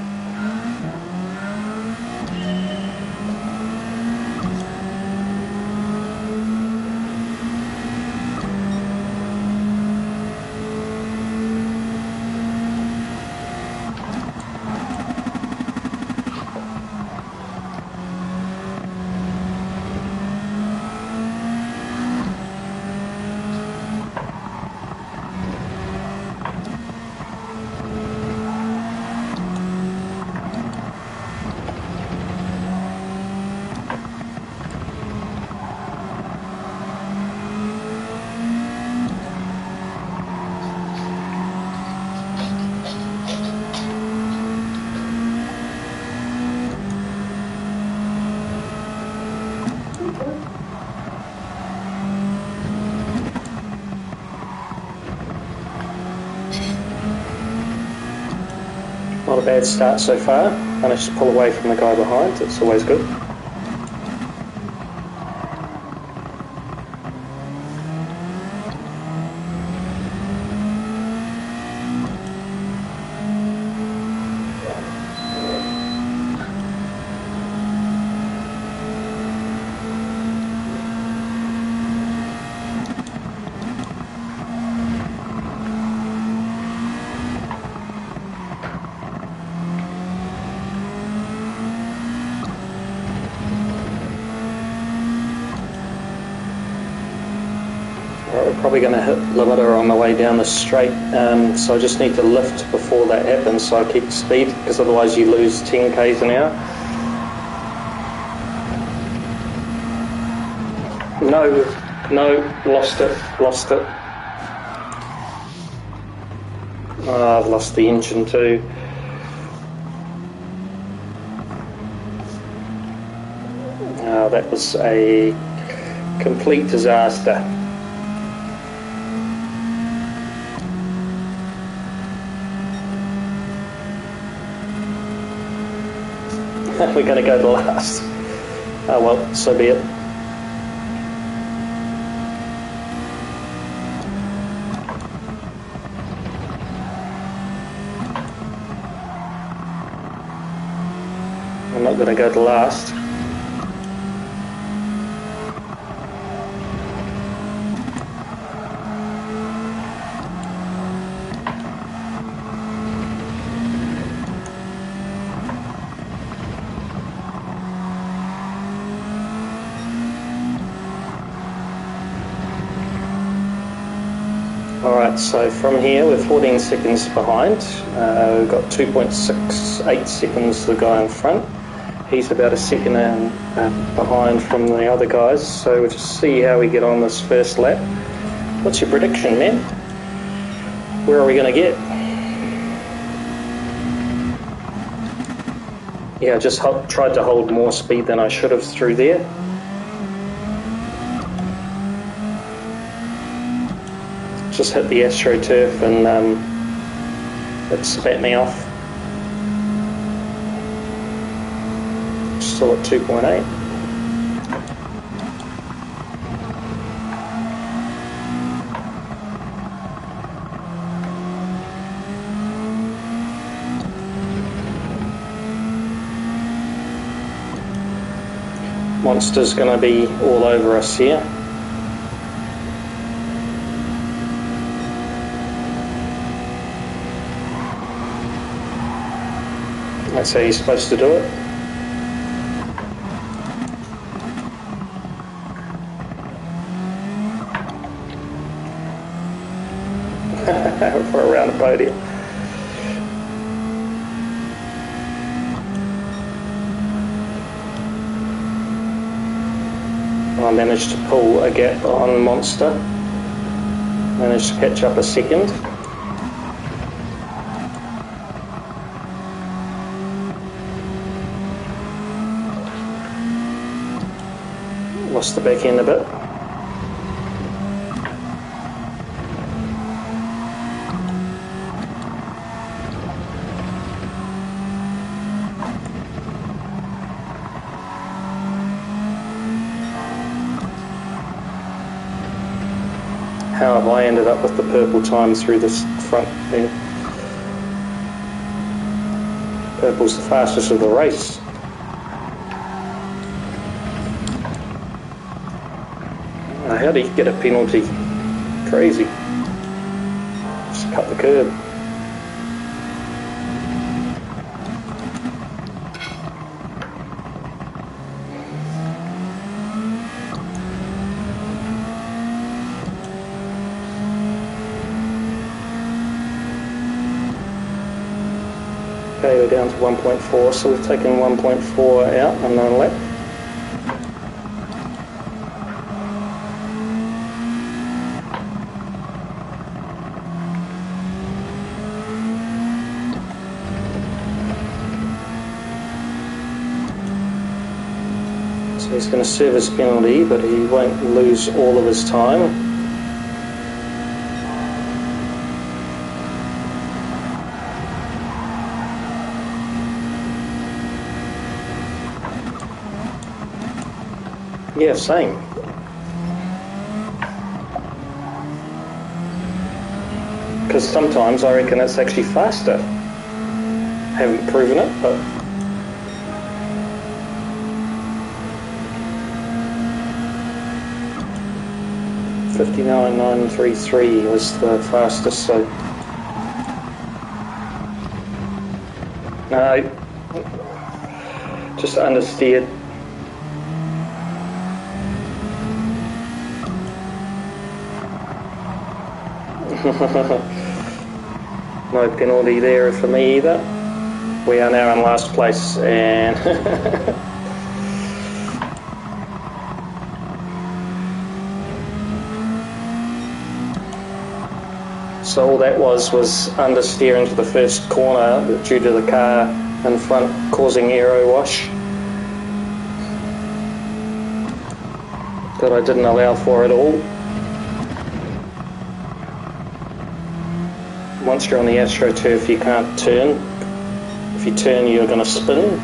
Not a bad start so far. Managed to pull away from the guy behind, it's always good. We're probably going to hit limiter on the way down the straight, so I just need to lift before that happens so I keep the speed, because otherwise you lose 10 k's an hour. No, lost it. Oh, I've lost the engine too. Oh, that was a complete disaster. We're going to go to last. Oh well, so be it. not going to go to last. Alright, so from here we're 14 seconds behind. We've got 2.68 seconds to the guy in front. He's about a second behind from the other guys, so we'll just see how we get on this first lap. What's your prediction, man? Where are we going to get? Yeah, I just tried to hold more speed than I should have through there. Just hit the AstroTurf and it spat me off. Still at 2.8. Monster's going to be all over us here. That's how you're supposed to do it. For around the podium. I managed to pull a gap on Monster. Managed to catch up a second. Lost the back end a bit. How have I ended up with the purple time through this front there? Purple's the fastest of the race. How do you get a penalty? Crazy. Just cut the curb. Okay, we're down to 1.4, so we've taken 1.4 out on one lap. So he's going to serve his penalty, but he won't lose all of his time. Yeah, same. Because sometimes I reckon it's actually faster. Haven't proven it, but... $59.933 was the fastest, so... No, just understeered. No penalty there for me either. We are now in last place, and so all that was understeer into the first corner due to the car in front causing aero wash that I didn't allow for at all. Once you're on the AstroTurf, you can't turn. If you turn, you're going to spin.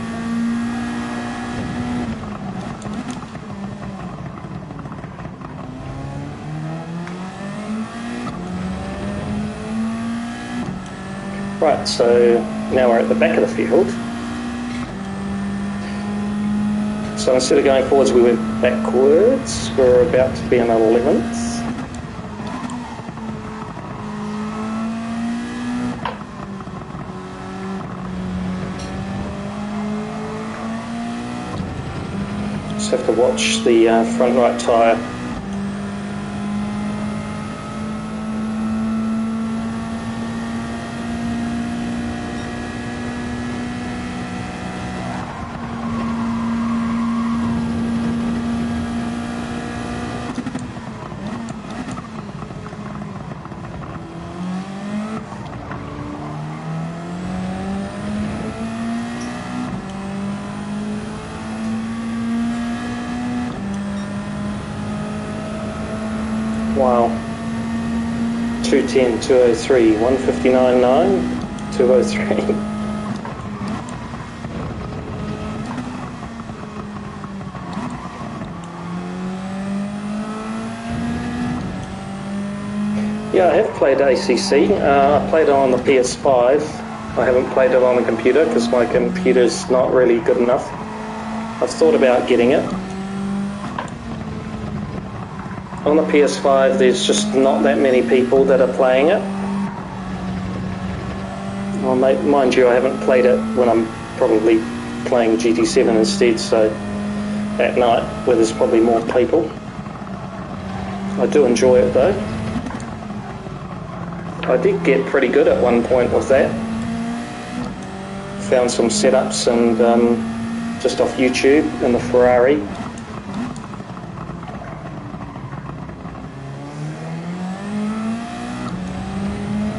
Right, so now we're at the back of the field. So instead of going forwards, we went backwards. We're about to be in 11th. Just have to watch the front right tyre. Wow. 210, 203, 159.9, 203. Yeah, I have played ACC. I played it on the PS5. I haven't played it on the computer because my computer's not really good enough. I've thought about getting it. On the PS5, there's just not that many people that are playing it. Well, mind you, I haven't played it when I'm probably playing GT7 instead, so at night where there's probably more people. I do enjoy it though. I did get pretty good at one point with that. Found some setups and just off YouTube in the Ferrari.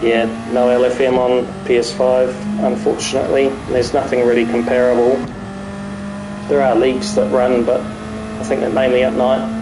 Yeah, no LFM on PS5, unfortunately. There's nothing really comparable. There are leagues that run, but I think they're mainly at night.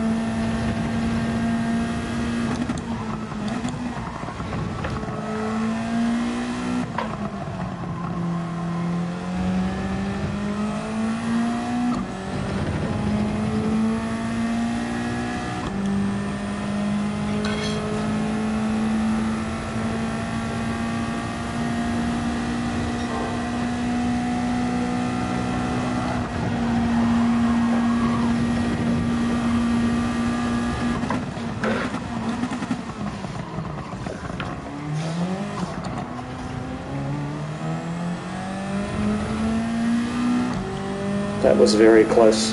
That was very close.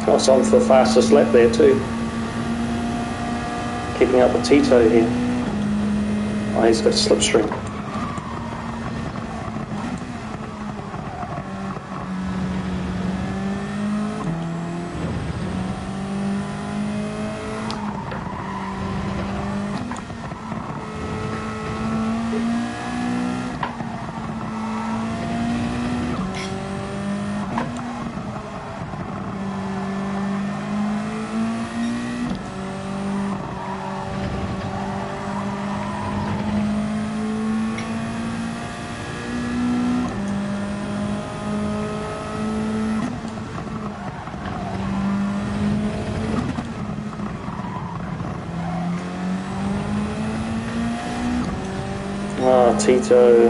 I was on for the fastest lap there too. Keeping up with Tito here. Oh, he's got a slipstream. Ah, Tito.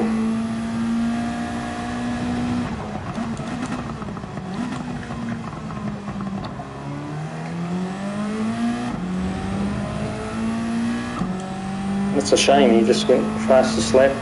It's a shame, he just went fastest lap.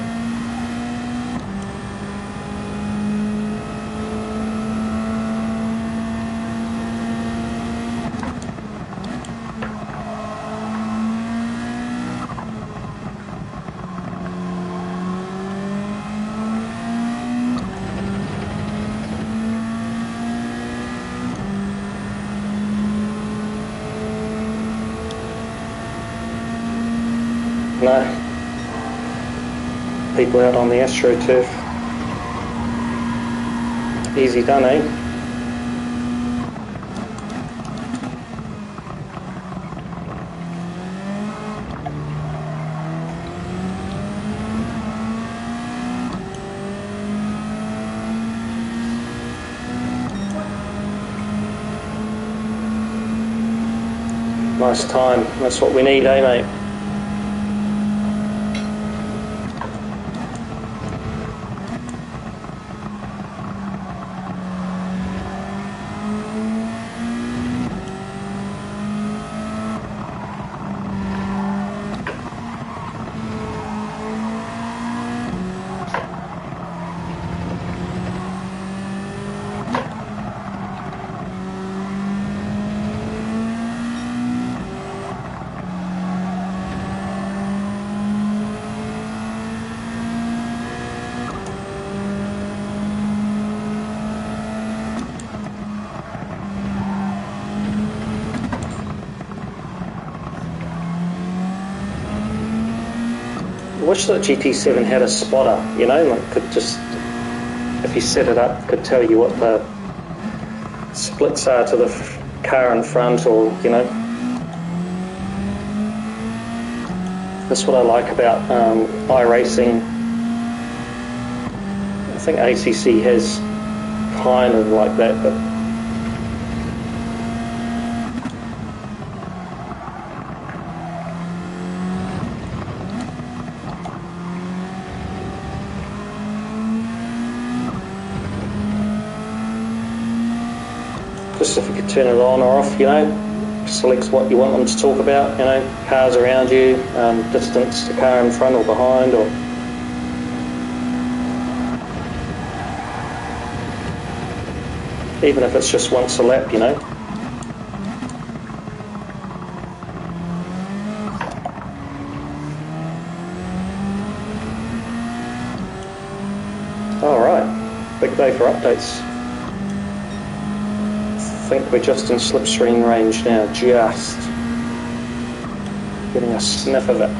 No. People out on the AstroTurf. Easy done, eh? Nice time. That's what we need, eh, mate? wish that GT7 had a spotter, you know, like could just, if you set it up, could tell you what the splits are to the car in front, or, you know. That's what I like about iRacing. I think ACC has kind of like that, but just if you could turn it on or off, you know, selects what you want them to talk about, you know, cars around you, distance to car in front or behind, or even if it's just once a lap, you know. Alright, big day for updates. I think we're just in slipstream range now, just getting a sniff of it.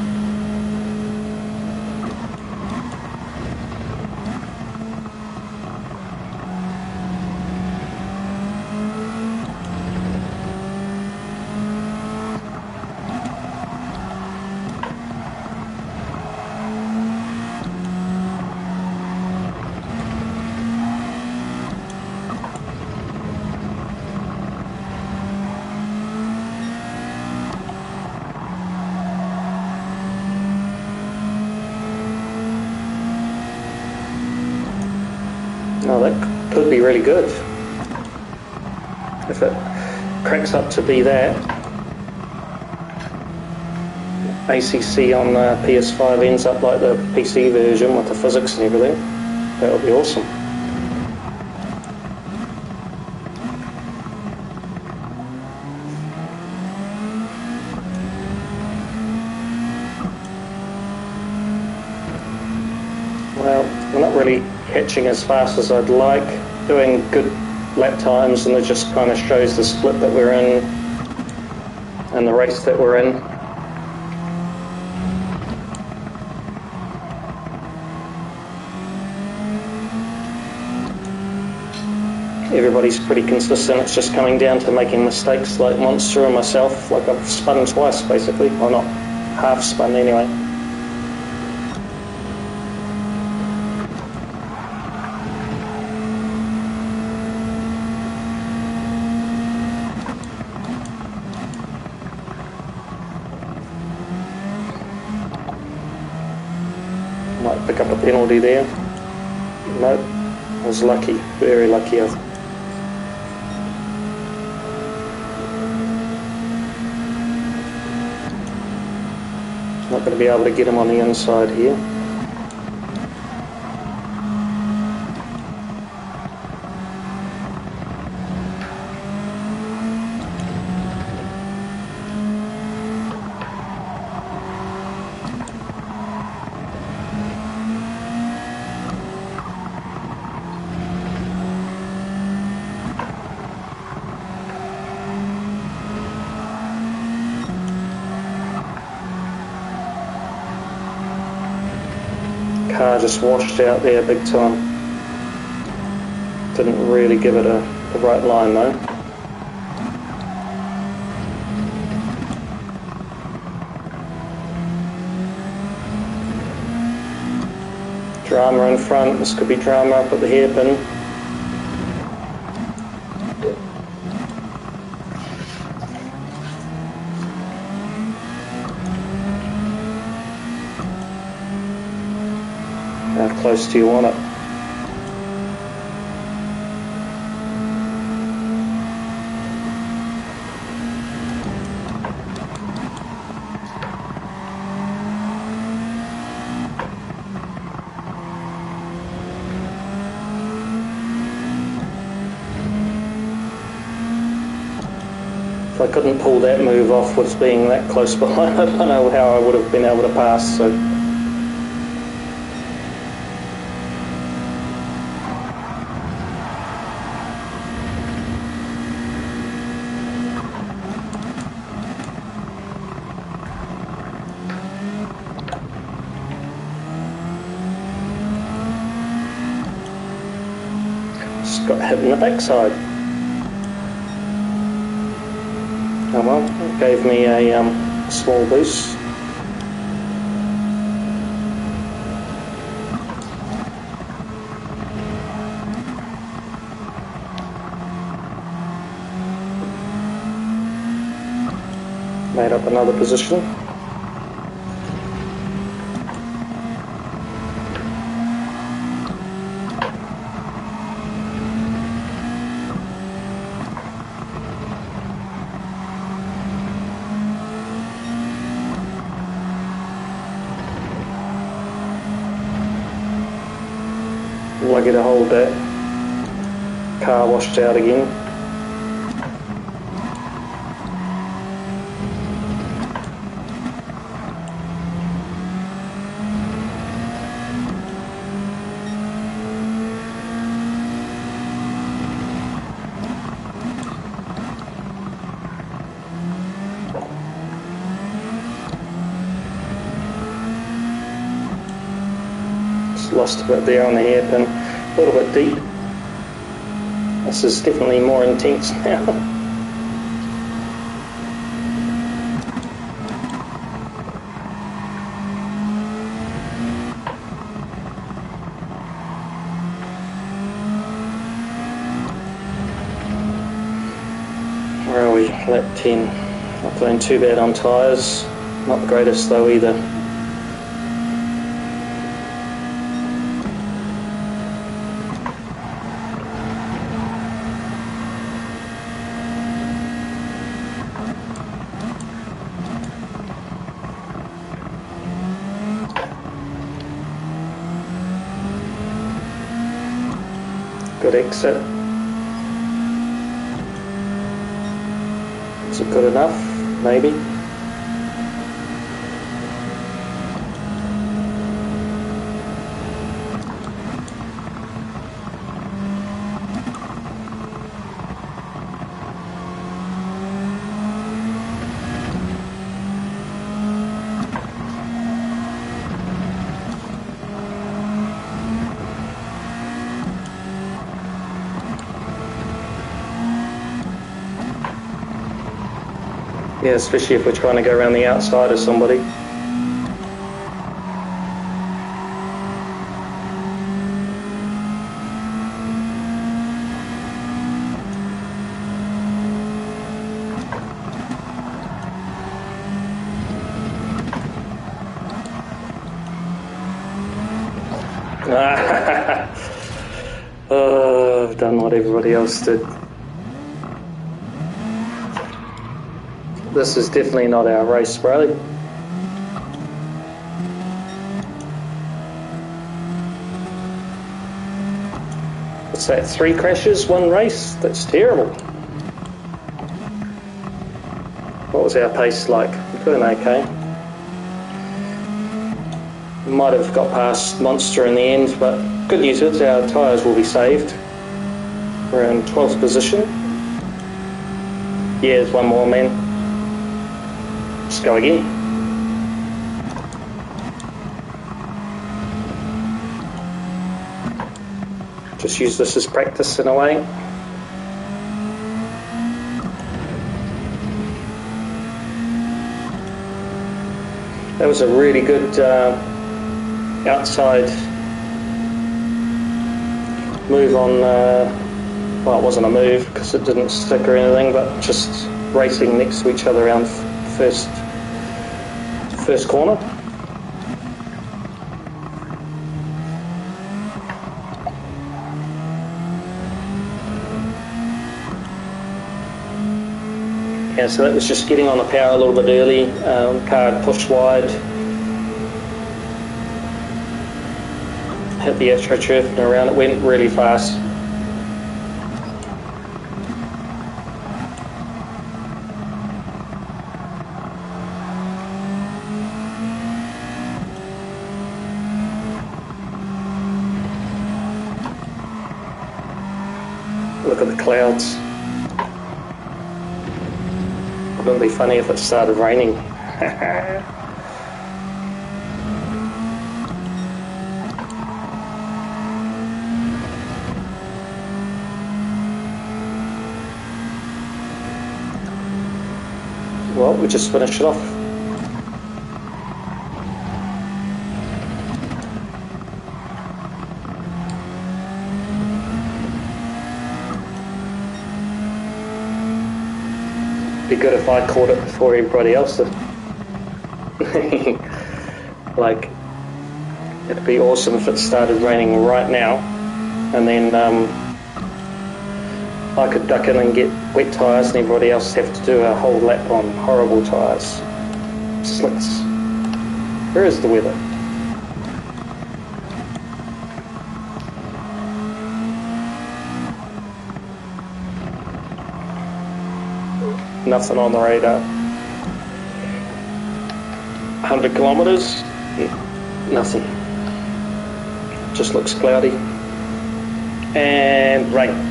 Oh, that could be really good. If it cracks up to be that, ACC on the PS5 ends up like the PC version with the physics and everything, that would be awesome. Well, we're not really catching as fast as I'd like, doing good lap times, and it just kind of shows the split that we're in and the race that we're in. Everybody's pretty consistent, it's just coming down to making mistakes like Monster and myself. Like I've spun twice basically, or not half spun anyway. Might pick up a penalty there. Nope, I was lucky, very lucky. Not going to be able to get him on the inside here. Car just washed out there big time. Didn't really give it the right line though. Drama in front, this could be drama up at the hairpin. How close do you want it? If I couldn't pull that move off with being that close behind, I don't know how I would have been able to pass. So. just got hit in the backside. Oh well, it gave me a small boost. Made up another position. Lucky to hold that. Car washed out again. Lost a bit there on the hairpin, a little bit deep. This is definitely more intense now. Where are we? Lap 10. Not doing too bad on tyres. Not the greatest though either. Good exit. Is it good enough? Maybe. Yeah, especially if we're trying to go around the outside of somebody. Oh, I've done what everybody else did. This is definitely not our race, bro. What's that, 3 crashes, 1 race? That's terrible. What was our pace like? We're doing okay. Might have got past Monster in the end, but good news is our tyres will be saved. We're in 12th position. Yeah, there's one more, man. Let's go again. Just use this as practice in a way. That was a really good outside move on, well, it wasn't a move because it didn't stick or anything, but just racing next to each other around first corner. Yeah, so that was just getting on the power a little bit early. Car had pushed wide, hit the AstroTurf and around. It went really fast. Look at the clouds. Wouldn't it be funny if it started raining? Well, we just finished it off. Be good if I caught it before everybody else did. Like, it'd be awesome if it started raining right now, and then I could duck in and get wet tyres and everybody else have to do a whole lap on horrible tyres. Slicks. Where is the weather? Nothing on the radar. 100 kilometres? Nothing. Just looks cloudy. And rain.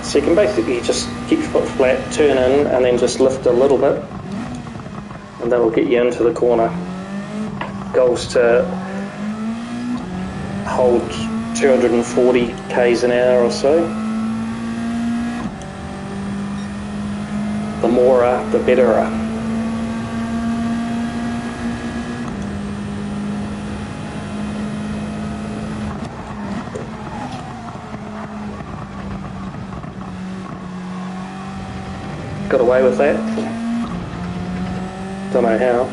So you can basically just keep your foot flat, turn in, and then just lift a little bit, and that will get you into the corner. Goals to hold 240 k's an hour or so. The more, the better. Got away with that. Don't know how.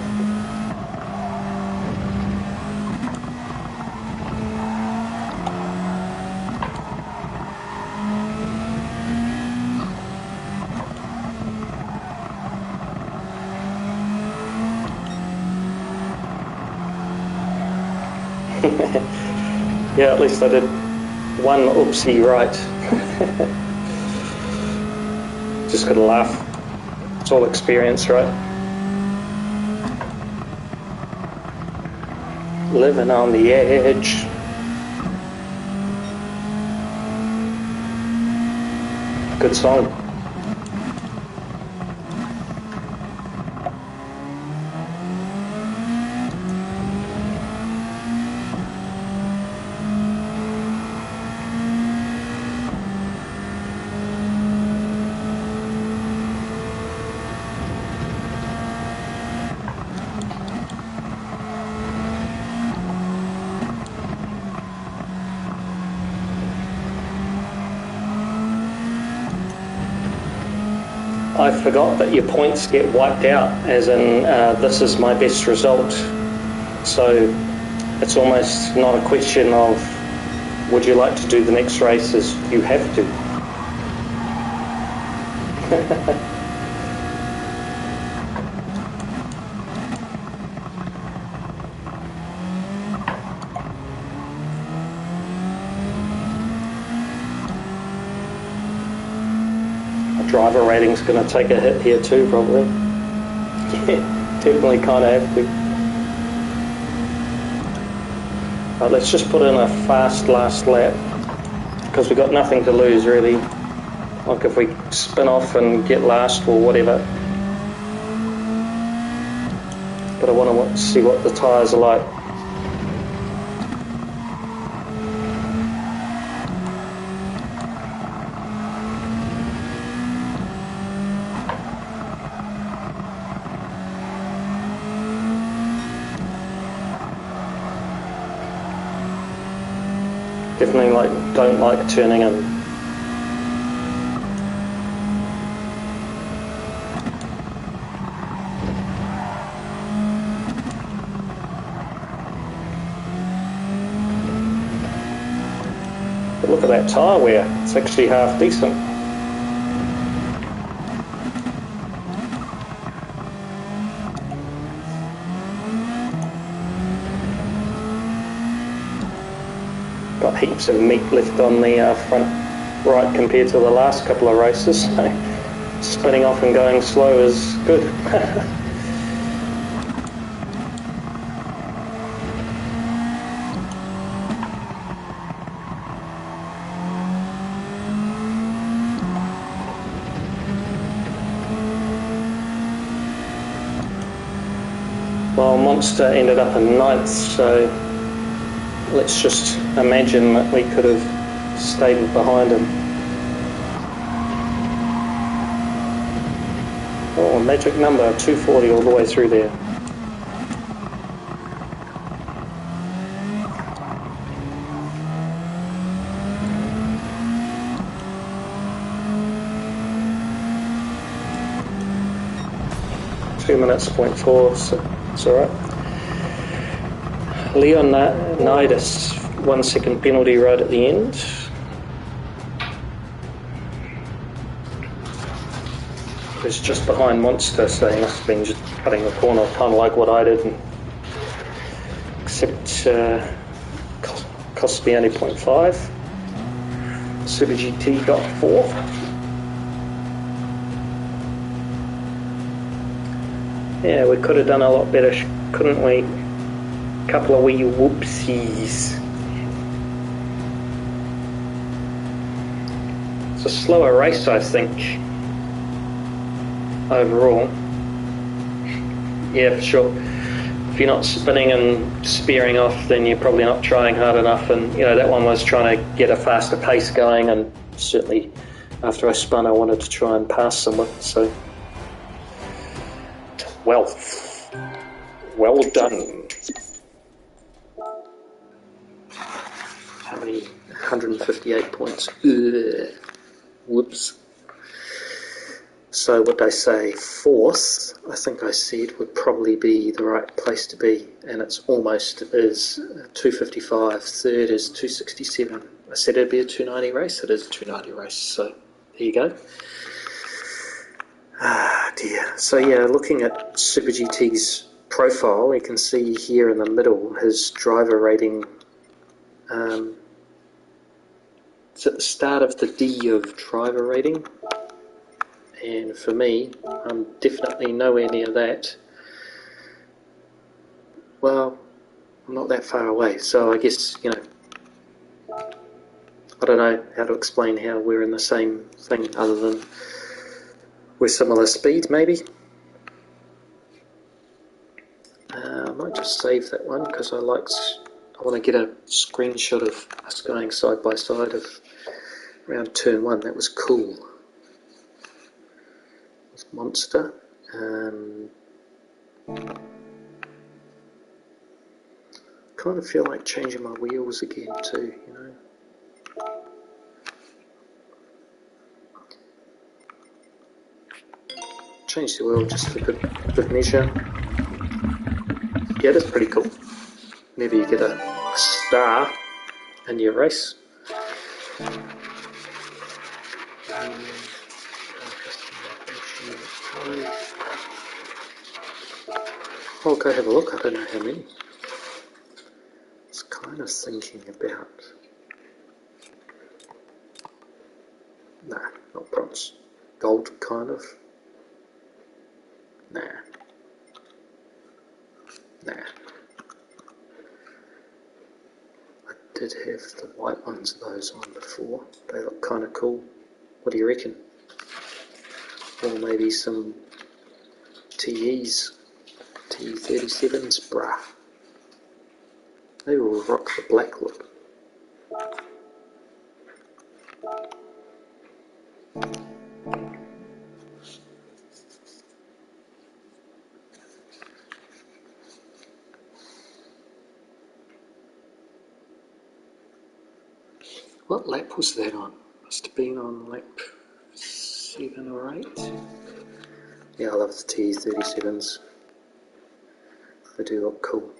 Yeah, at least I did one oopsie right. Just gotta laugh. It's all experience, right? Living on the edge. Good song. I forgot that your points get wiped out, as in this is my best result. So it's almost not a question of would you like to do the next race, as you have to. Driver rating's going to take a hit here too, probably. Yeah, definitely kind of have to. Right, let's just put in a fast last lap, because we've got nothing to lose really. Like if we spin off and get last or whatever. But I want to see what the tyres are like. Definitely don't like turning in. But look at that tyre wear, it's actually half decent. Got heaps of meat left on the front right compared to the last couple of races, so spinning off and going slow is good. Well, Monster ended up in 9th, so let's just imagine that we could have stayed behind him. Oh, magic number, 240 all the way through there. Minutes, 0.4, so it's alright. Leonidas, 1 second penalty right at the end. He's just behind Monster, so he must have been just cutting the corner, kind of like what I did, except cost me only 0.5. Super GT got 4. Yeah, we could have done a lot better, couldn't we? Couple of wee whoopsies. It's a slower race, I think, overall. Yeah, for sure. If you're not spinning and spearing off, then you're probably not trying hard enough. And, you know, that one was trying to get a faster pace going, and certainly after I spun, I wanted to try and pass someone, so... Well done. How many? 158 points. Ugh. Whoops. So what did I say? 4th, I think I said, would probably be the right place to be, and it's almost is 255. 3rd is 267. I said it'd be a 290 race. It is a 290 race, so there you go. Ah dear. So yeah, looking at Super GT's profile, you can see here in the middle his driver rating. It's at the start of the D of driver rating, and for me, I'm definitely nowhere near that. Well, I'm not that far away, so I guess, you know, I don't know how to explain how we're in the same thing other than we're similar speed, maybe. I might just save that one because I want to get a screenshot of us going side by side of around turn 1. That was cool. With Monster. Kind of feel like changing my wheels again too, you know. Change the wheel just for good measure. Yeah, that's pretty cool. Maybe you get a star in your race. I'll go have a look. I don't know how many. I was kind of thinking about... Nah, not bronze. Gold, kind of. Nah. I did have the white ones of those on before. They look kind of cool. What do you reckon? Or maybe some TEs. T37s, brah. They will rock the black look. What lap was that on? Must have been on lap 7 or 8. Yeah, I love the T37s. They do look cool.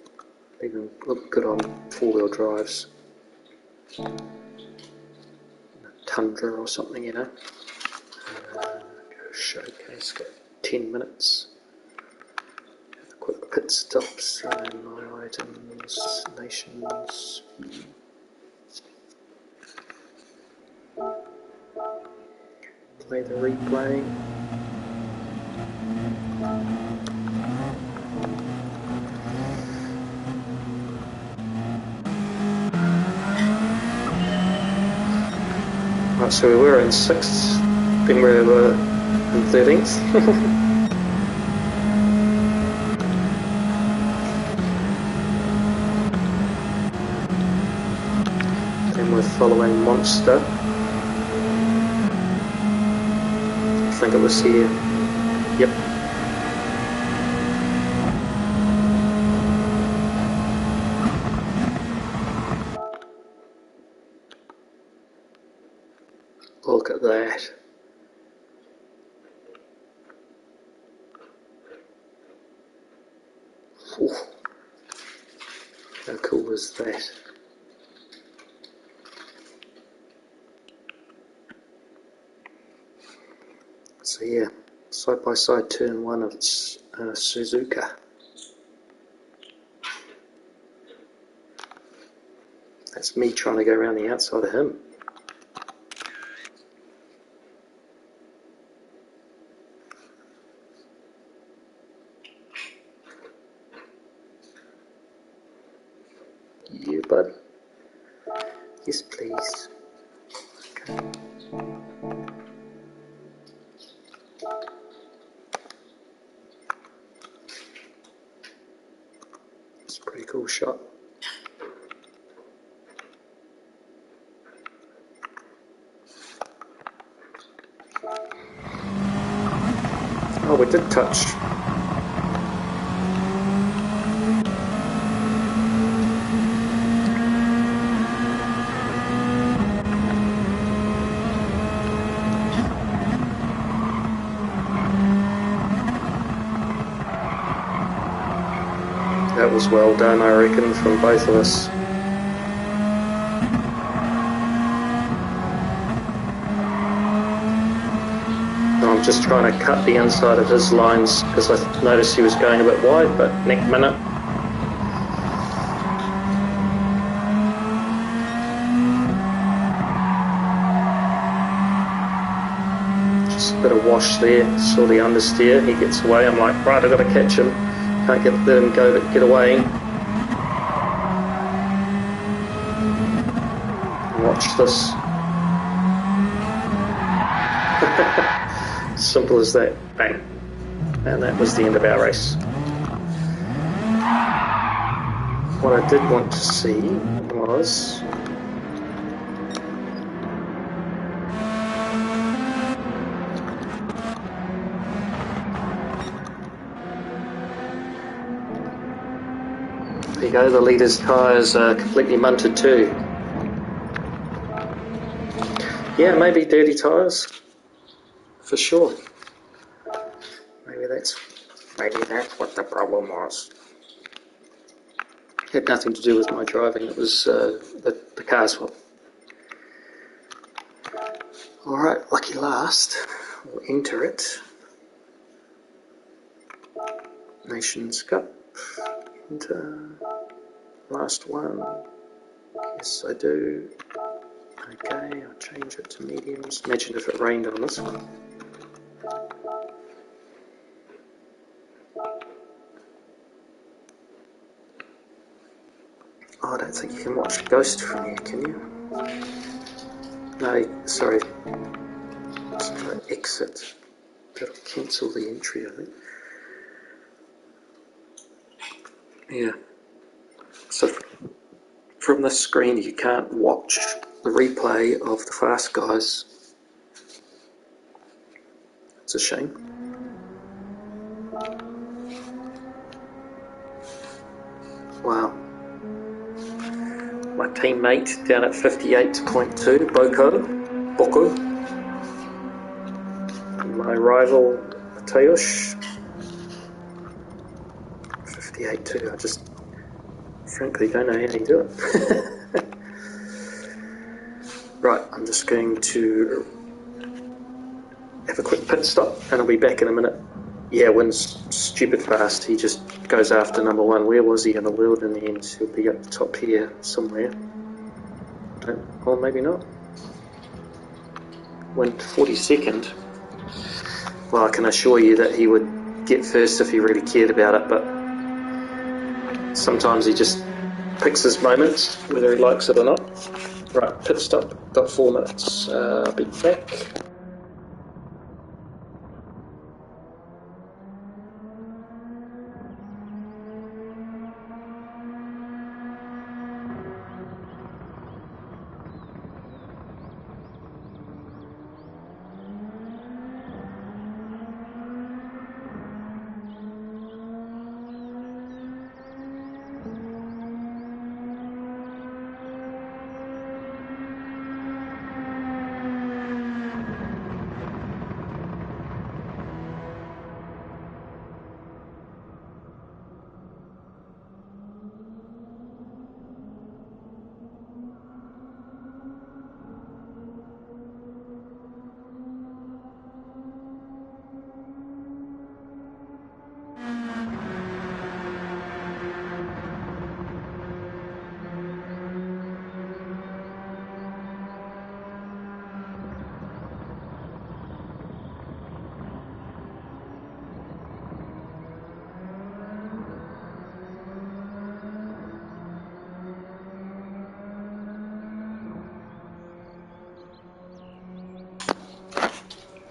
They even look good on 4-wheel drives. Tundra or something, you know. Go showcase, got 10 minutes. Have a quick pit stops and my items, nations. Play the replay. Right, so we were in 6th, then we were in 13th. Then with following Monster. I think it was here. Yep. Look at that. Ooh. How cool was that? So yeah, side by side turn one of its Suzuka. That's me trying to go around the outside of him. You, bud? Yes, please. Okay. It's a pretty cool shot. Oh, we did touch. That was well done, I reckon, from both of us. I'm just trying to cut the inside of his lines because I noticed he was going a bit wide, but next minute. Just a bit of wash there, saw the understeer, he gets away, I'm like, right, I've got to catch him. Can't let him go, get away. Watch this. Simple as that. Bang. And that was the end of our race. What I did want to see was there you go, the leader's tyres are completely munted too. Yeah, maybe dirty tyres. For sure. Maybe that's what the problem was. It had nothing to do with my driving, it was the car's fault. Alright, lucky last. We'll enter it. Nations Cup. Enter. Last one. Yes, I do. Okay, I'll change it to mediums. Imagine if it rained on this one. Oh, I don't think you can watch Ghost from here, can you? No, sorry. Let's try exit. That'll cancel the entry, I think. Yeah. So from this screen you can't watch the replay of the Fast Guys. It's a shame. Wow. My teammate down at 58.2, Boko. And my rival, Mateusz, 58.2. I just frankly don't know how you do it. Right, I'm just going to have a quick pit stop and I'll be back in a minute. Yeah, wins stupid fast. He just goes after number one. Where was he in the world in the end? He'll be up the top here somewhere. Or maybe not. Went 42nd. Well, I can assure you that he would get first if he really cared about it, but sometimes he just picks his moments, whether he likes it or not. Right, pit stop, got 4 minutes. I'll be back.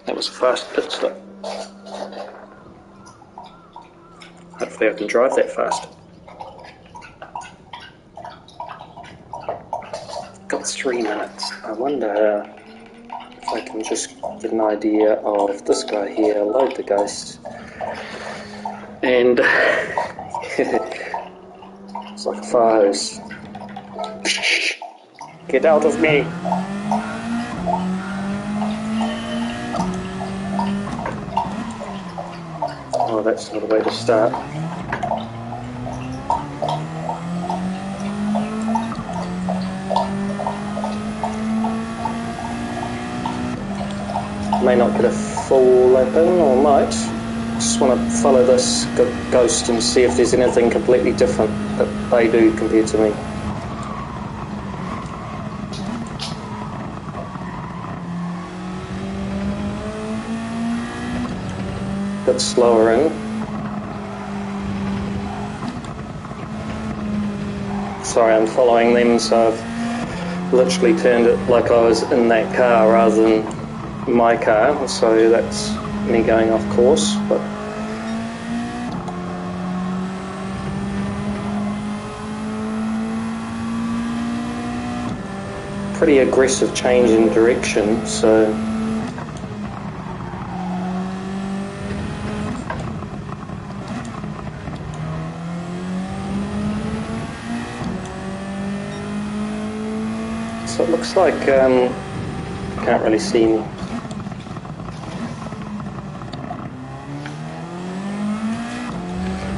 That was a fast pit stop. Hopefully I can drive that fast. Got 3 minutes. I wonder if I can just get an idea of this guy here, load the ghost. And it's like a fire hose. Get out of me! Oh, that's not a way to start. May not get a full lap in, or might. Just want to follow this ghost and see if there's anything completely different that they do compared to me. Bit slower in. Sorry, I'm following them, so I've literally turned it like I was in that car rather than my car, so that's me going off course. But pretty aggressive change in direction, so it looks like can't really see me.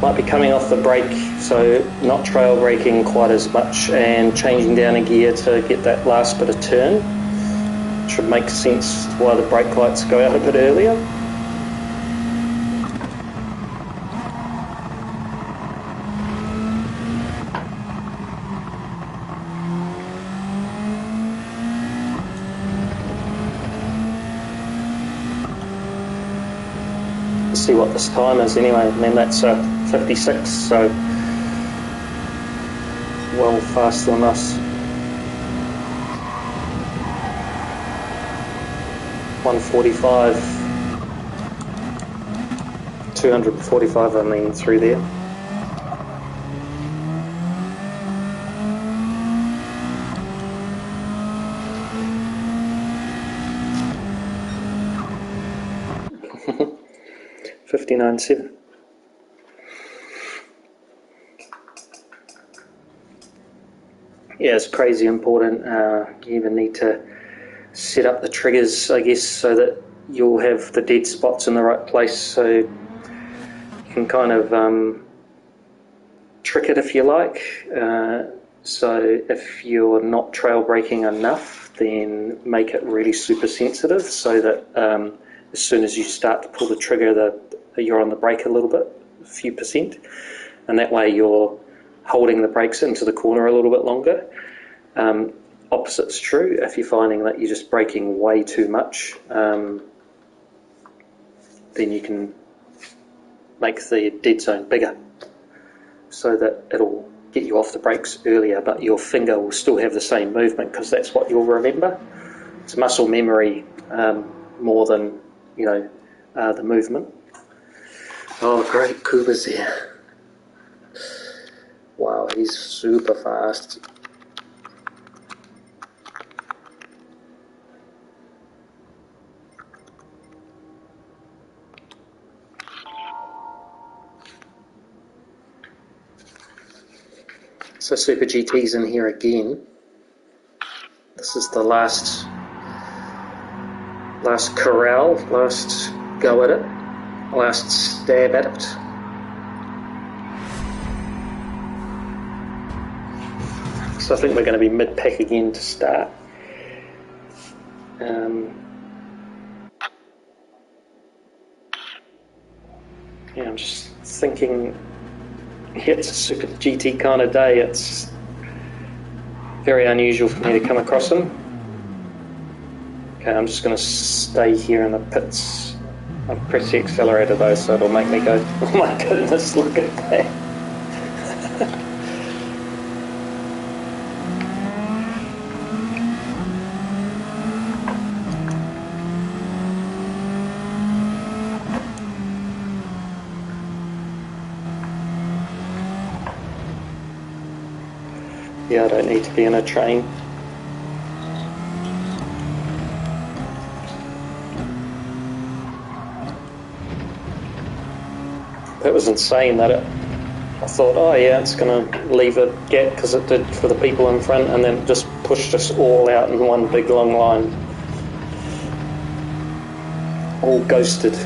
Might be coming off the brake, so not trail braking quite as much and changing down a gear to get that last bit of turn. Should make sense why the brake lights go out a bit earlier. Let's see what this time is anyway. I mean, that's 56, so well faster than us. 145, 245 I mean through there. $59.7. Yeah, it's crazy important. You even need to set up the triggers, I guess, so that you'll have the dead spots in the right place, so you can kind of trick it if you like. So if you're not trail braking enough, then make it really super sensitive, so that as soon as you start to pull the trigger, you're on the brake a little bit, a few percent, and that way you're holding the brakes into the corner a little bit longer. Opposite's true. If you're finding that you're just braking way too much, then you can make the dead zone bigger, so that it'll get you off the brakes earlier, but your finger will still have the same movement, because that's what you'll remember. It's muscle memory more than, the movement. Oh great, Kuba's there. Wow, he's super fast. So Super GT's in here again. This is the last corral, last go at it, last stab at it. So I think we're going to be mid-pack again to start. Yeah, I'm just thinking, it's a Super GT kind of day. It's very unusual for me to come across him. Okay, I'm just going to stay here in the pits. I've pressed the accelerator though, so it'll make me go, oh my goodness, look at that. Yeah, I don't need to be in a train. That was insane that I thought, oh yeah, it's going to leave a gap because it did for the people in front, and then it just pushed us all out in one big long line. All ghosted.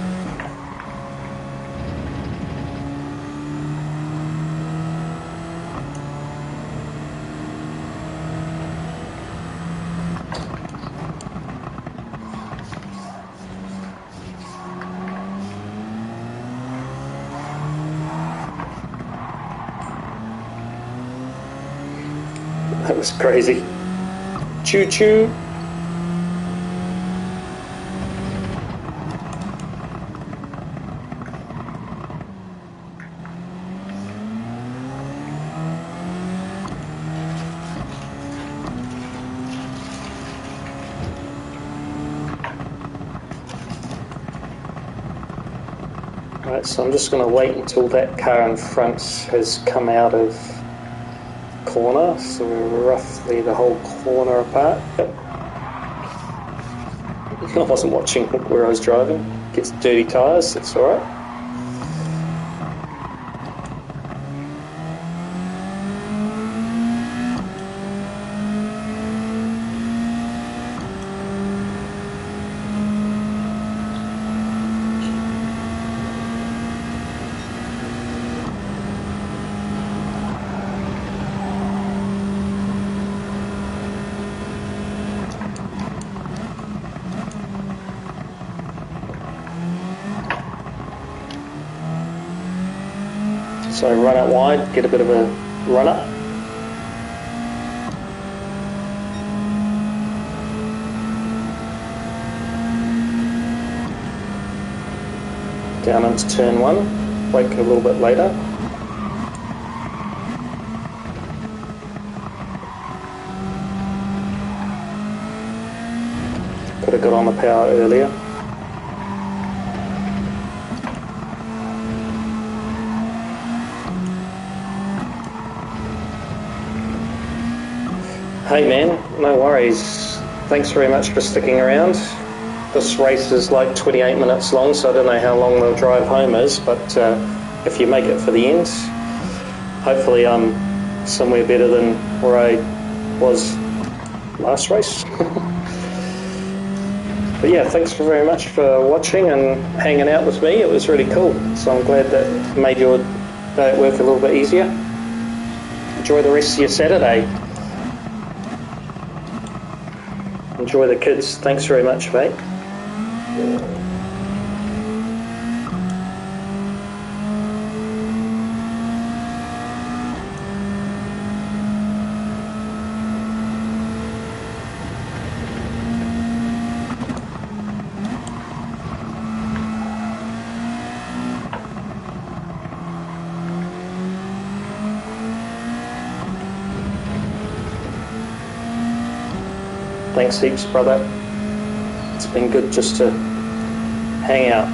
That was crazy. Choo choo. Right, so I'm just going to wait until that car in front has come out of corner, so we're roughly the whole corner apart. Yep. I wasn't watching where I was driving. Gets dirty tyres, that's alright. So run out wide, get a bit of a run up. Down into turn one, brake a little bit later. Could have got on the power earlier. Hey man, no worries. Thanks very much for sticking around. This race is like 28 minutes long, so I don't know how long the drive home is, but if you make it for the end, hopefully I'm somewhere better than where I was last race. But yeah, thanks very much for watching and hanging out with me. It was really cool, so I'm glad that made your day at work a little bit easier. Enjoy the rest of your Saturday. Enjoy the kids. Thanks very much, mate. Thanks heaps, brother. It's been good just to hang out.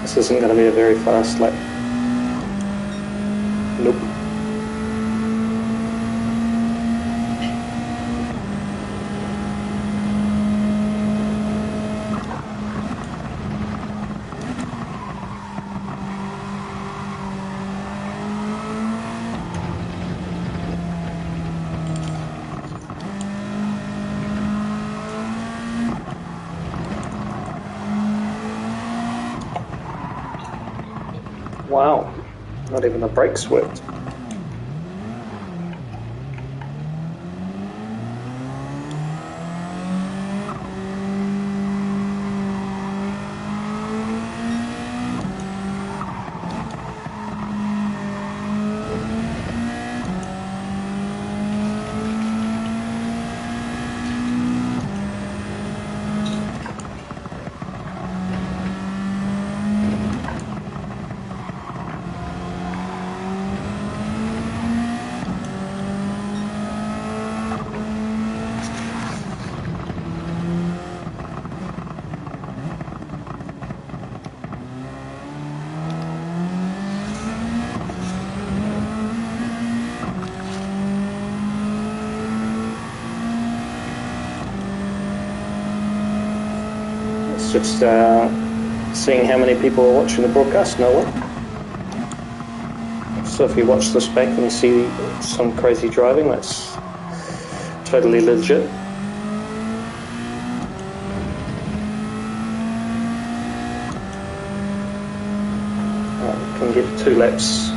This isn't going to be a very fast lap. Nope. Wow, not even the brakes worked. It's just seeing how many people are watching the broadcast. No one. So if you watch this back and you see some crazy driving, that's totally legit. Can get 2 laps.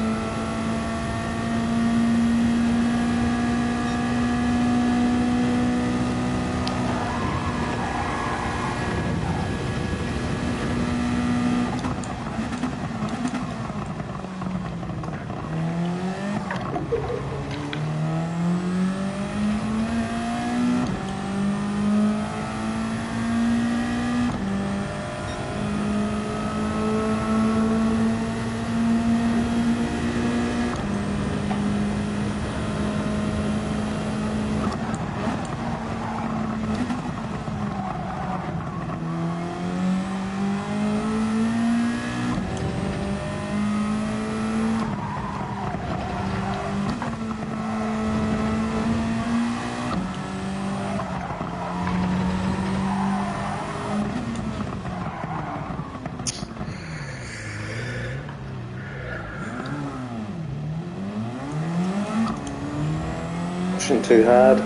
Pushing too hard.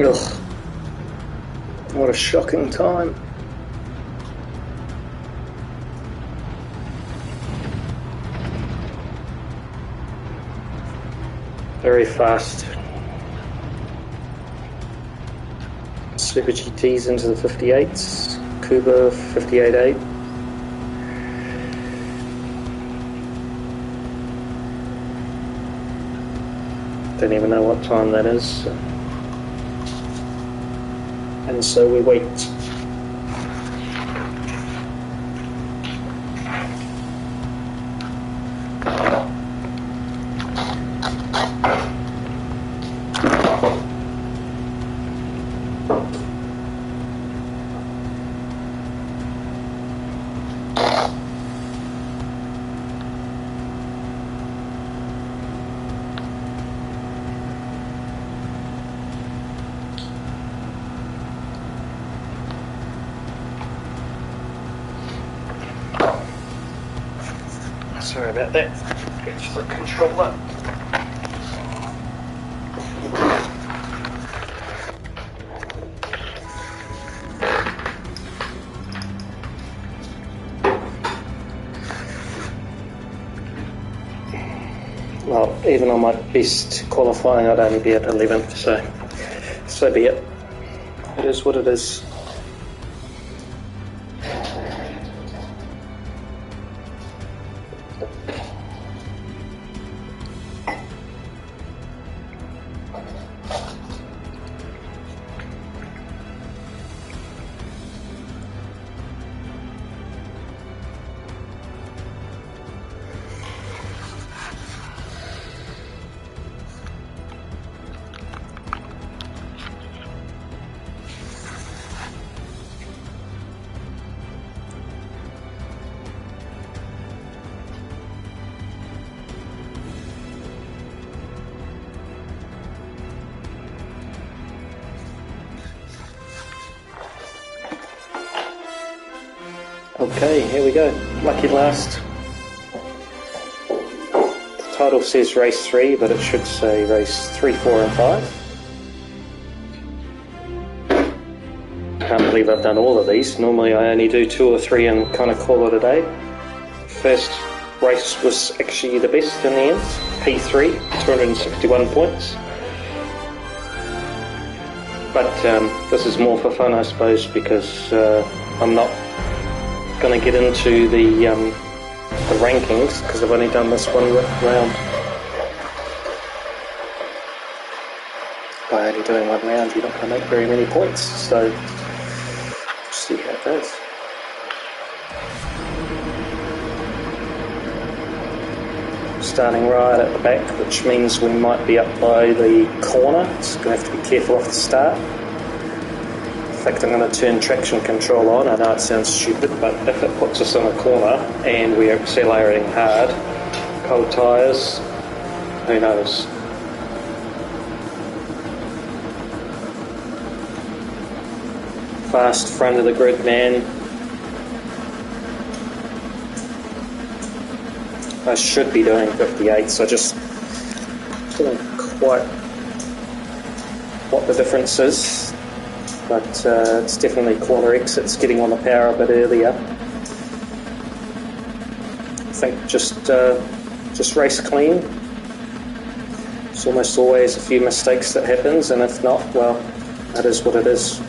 Ugh. What a shocking time. Very fast. Super GTs into the 58s. Kuba 58.8. Don't even know what time that is. And so we wait. Sorry about that. Get the controller. Well, even on my best qualifying, I'd only be at 11th, so be it. It is what it is. Okay, here we go. Lucky last. The title says race 3, but it should say race 3, 4 and 5. Can't believe I've done all of these. Normally I only do 2 or 3 and kind of call it a day. First race was actually the best in the end. P3, 261 points. But this is more for fun, I suppose, because I'm not going to get into the rankings because I've only done this one round. By only doing one round, you're not going to make very many points, so see how it goes. Starting right at the back, which means we might be up by the corner, so going to have to be careful off the start. In fact, I'm going to turn traction control on. I know it sounds stupid, but if it puts us in a corner and we're accelerating hard, cold tyres, who knows? Fast front of the grid man. I should be doing 58s. I just don't know quite what the difference is. But it's definitely corner exits, getting on the power a bit earlier. I think just race clean. There's almost always a few mistakes that happens, and if not, well, that is what it is.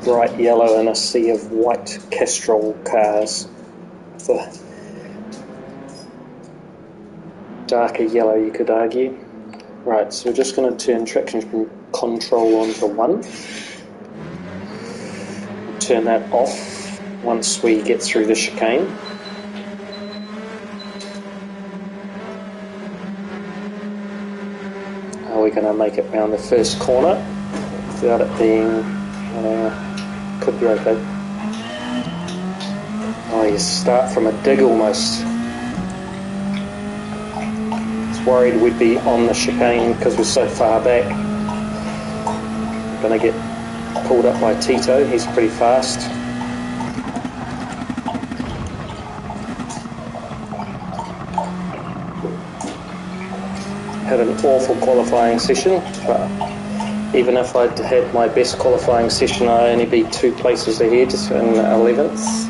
Bright yellow in a sea of white Castrol cars. The darker yellow, you could argue. Right, so we're just going to turn traction control on to 1. Turn that off once we get through the chicane. Are we going to make it round the first corner without it being... could be okay. Oh, you start from a dig almost. I was worried we'd be on the chicane because we're so far back. We're going to get pulled up by Tito, he's pretty fast. had an awful qualifying session, but even if I'd had my best qualifying session, I'd only be 2 places ahead in 11th.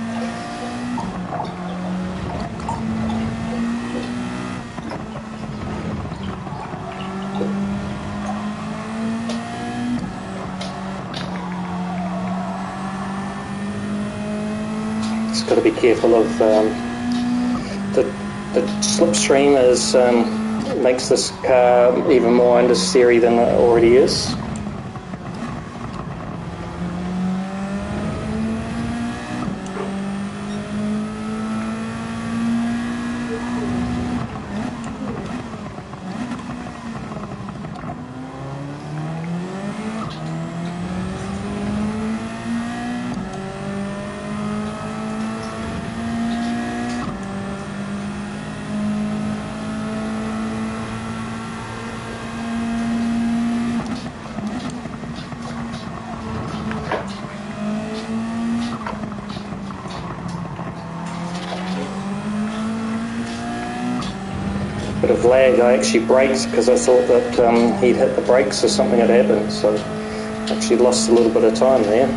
Just got to be careful of the slipstream makes this car even more understeery than it already is. Bit of lag. I actually braked because I thought that he'd hit the brakes or something had happened, so actually lost a little bit of time there.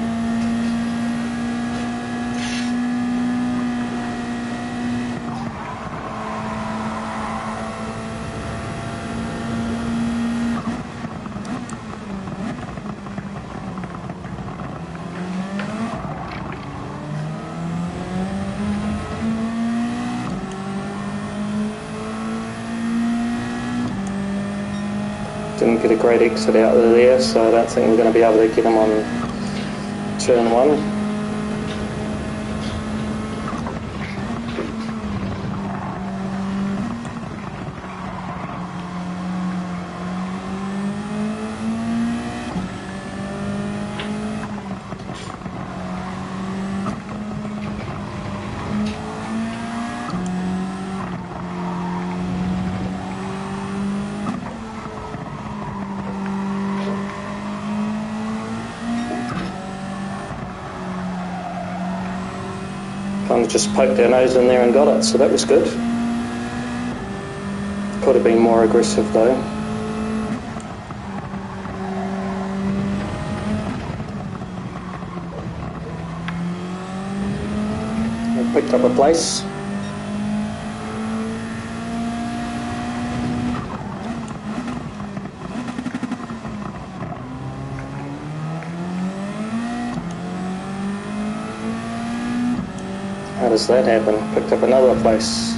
Didn't get a great exit out of there, so I don't think we're going to be able to get him on turn 1. Kind of just poked our nose in there and got it, so that was good. Could have been more aggressive though. I picked up a place. How does that happen? Picked up another place.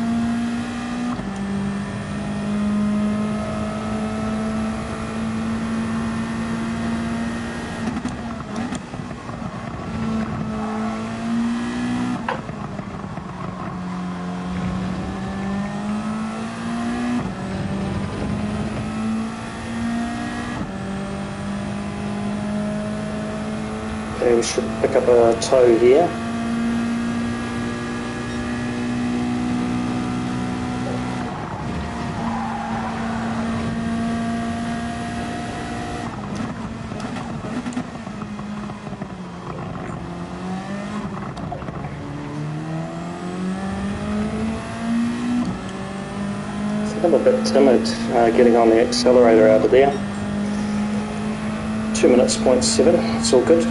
Okay, we should pick up a toe here. I'm a bit timid getting on the accelerator out of there. 2 minutes, 0.7, it's all good.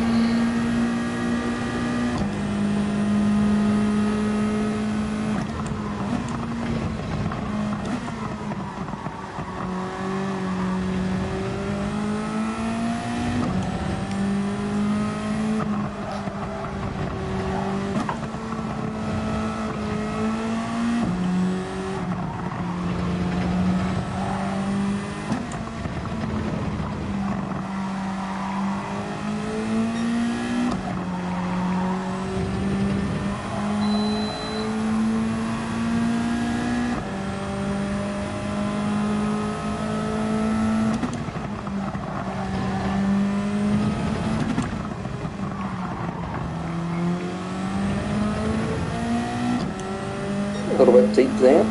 A little bit deep there.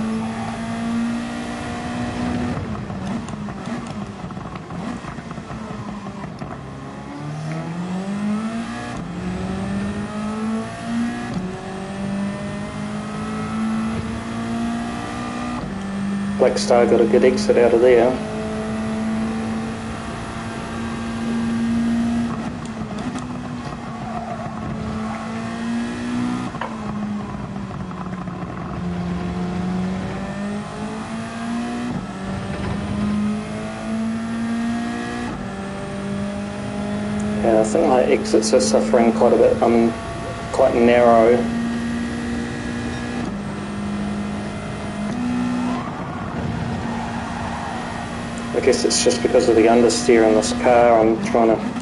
Black Star got a good exit out of there. Yeah, I think my exits are suffering quite a bit. I'm quite narrow. I guess it's just because of the understeer in this car. I'm trying to...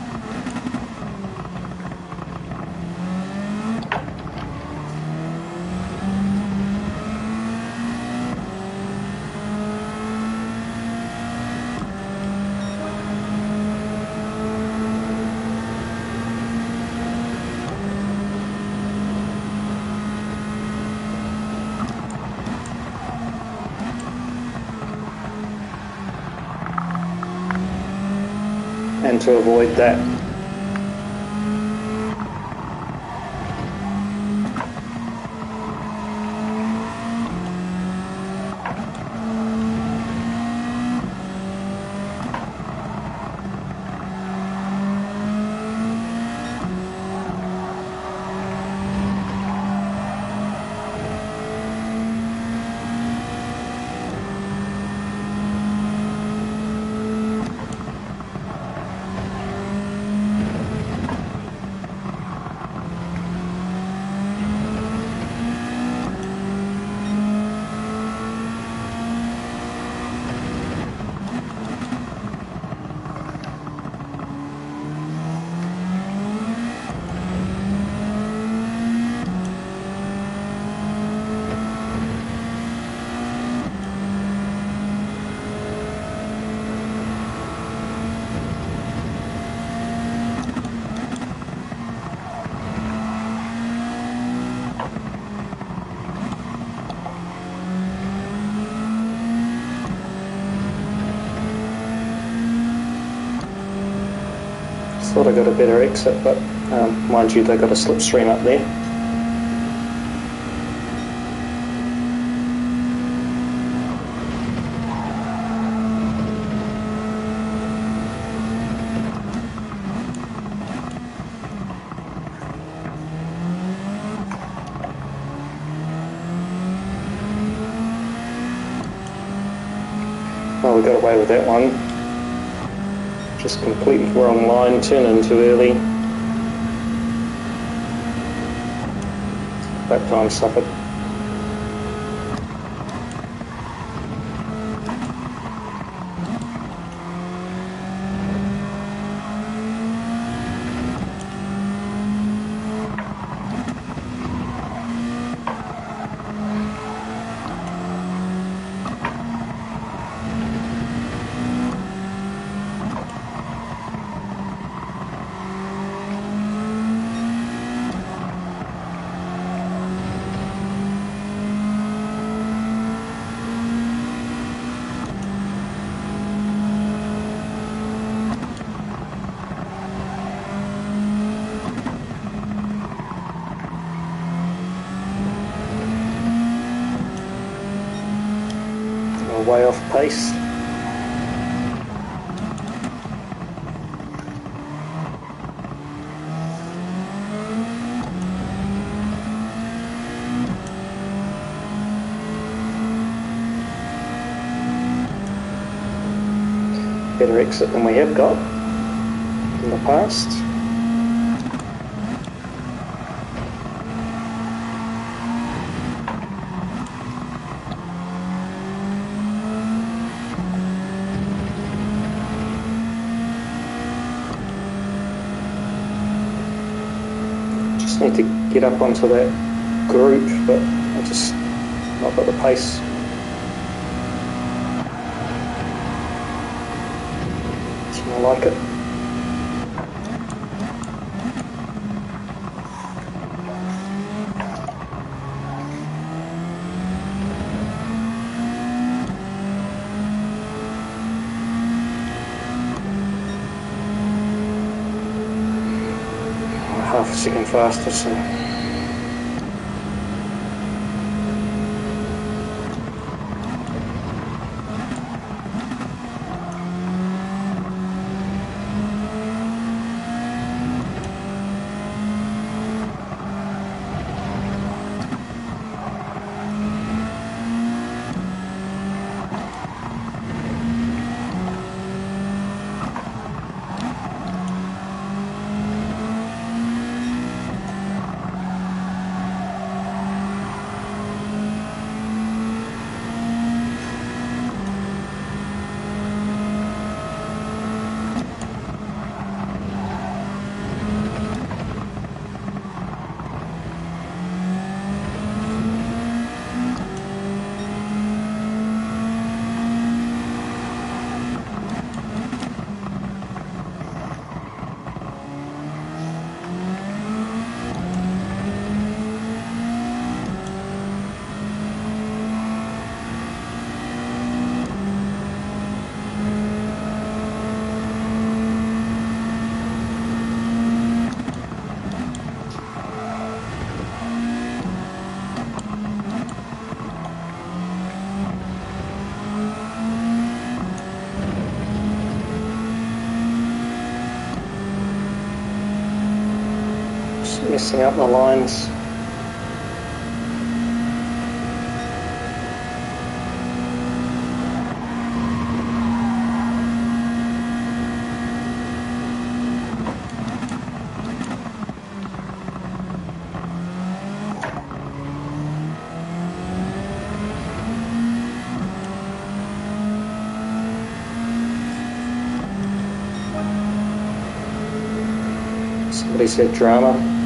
And to avoid that, thought I got a better exit, but mind you, they got a slipstream up there. Oh, we got away with that one. Just completely wrong line, turn in too early. That time suffered. Way off pace. Better exit than we have got in the past. Need to get up onto that group, but I just not got the pace. It's more like it. Half a second faster, so messing up the lines. Somebody said drama.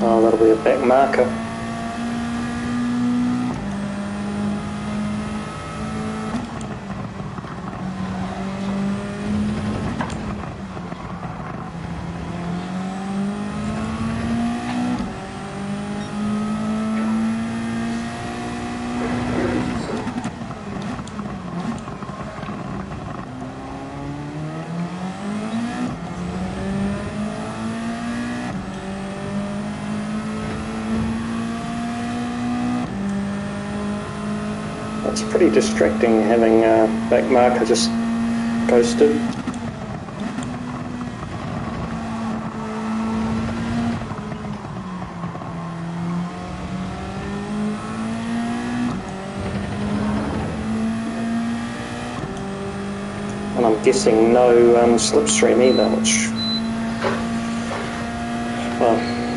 Oh, that'll be a back marker. It's pretty distracting having a back marker just ghosted. And I'm guessing no slipstream either,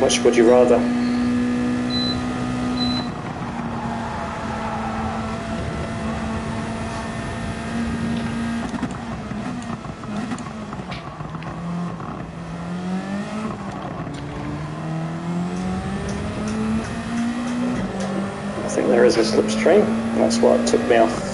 which would you rather? I think there is a slipstream, that's why it took me off.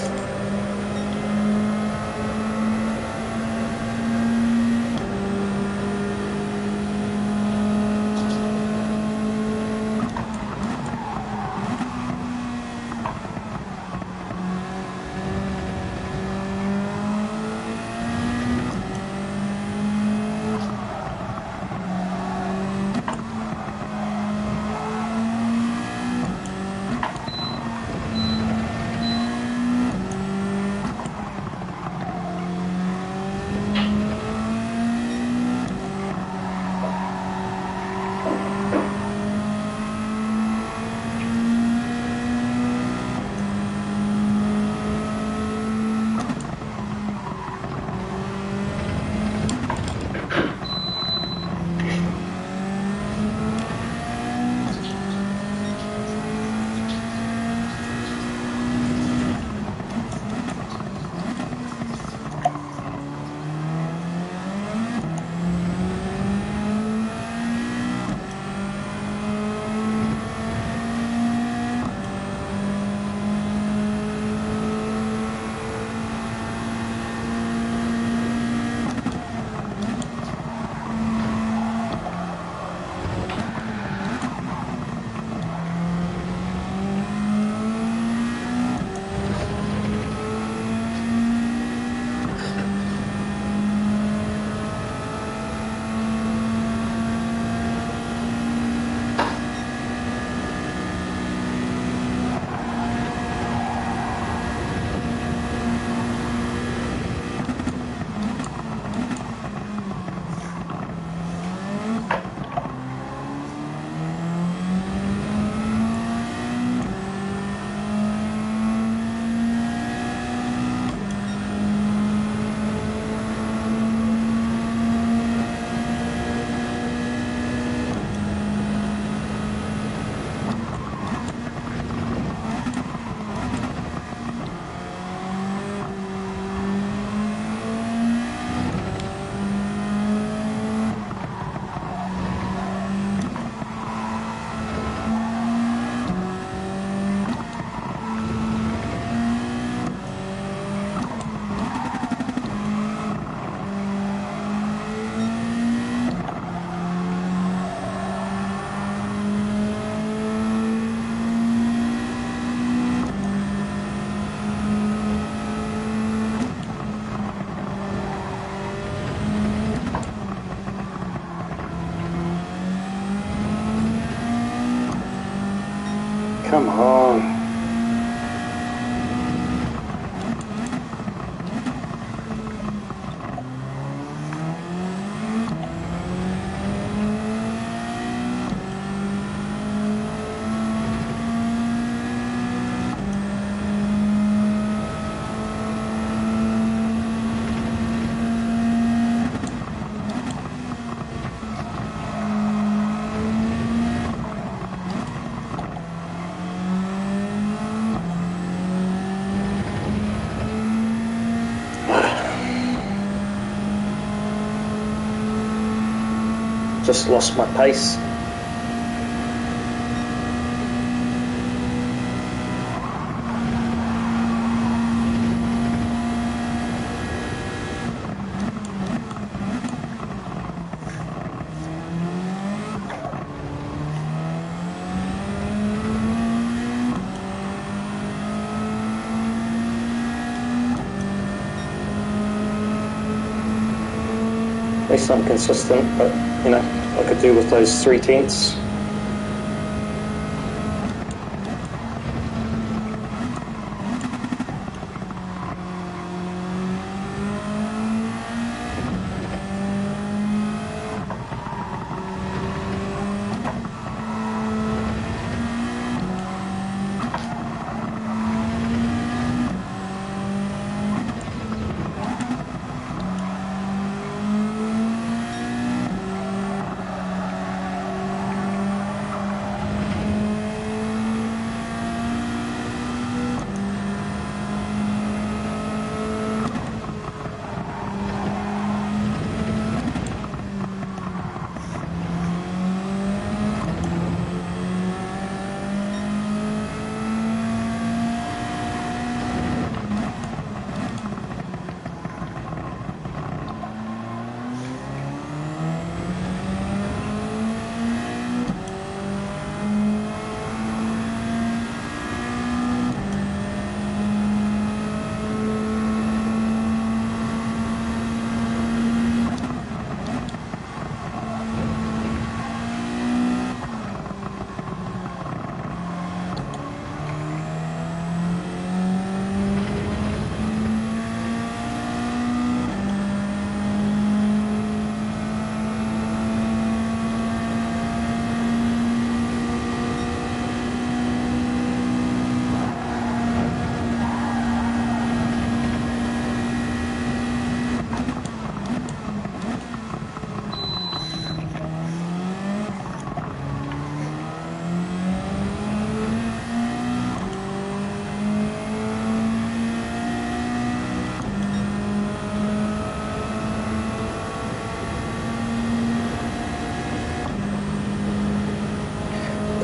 Come on. Just lost my pace. At least I'm consistent, but you know, I could do with those 3/10.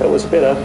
That was better.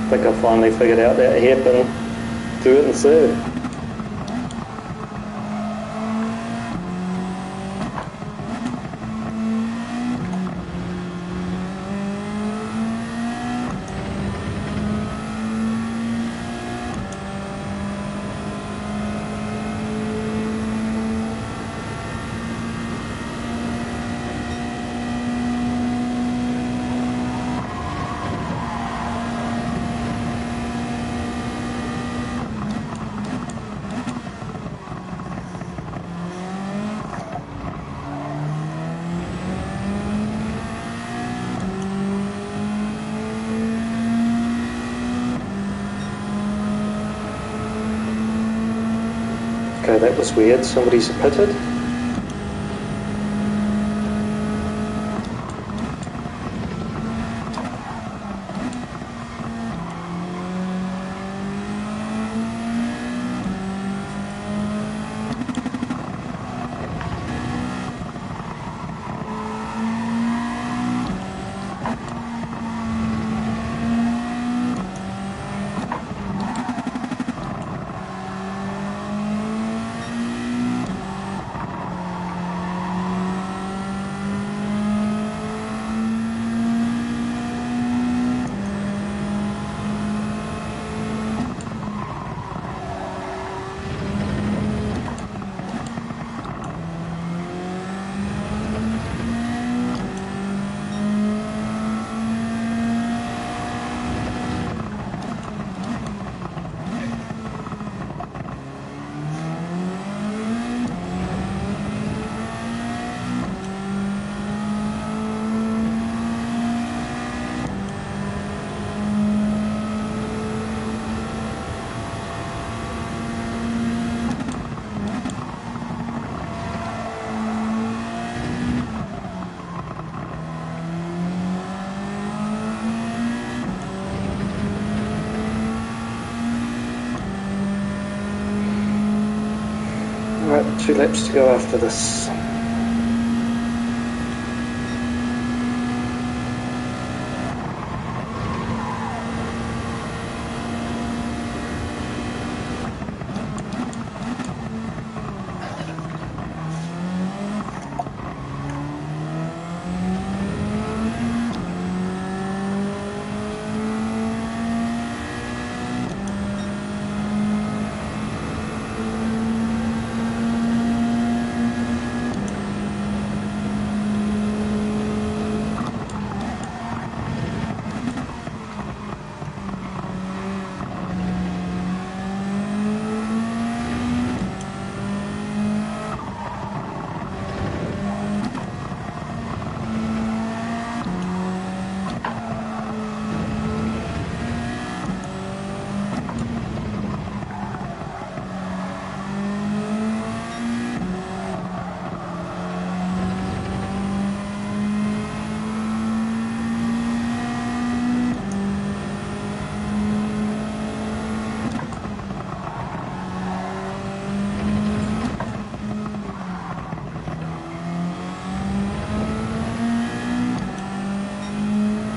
I think I finally figured out that hairpin, do it in third. Okay, that was weird. Somebody's pitted. Right, 2 laps to go after this.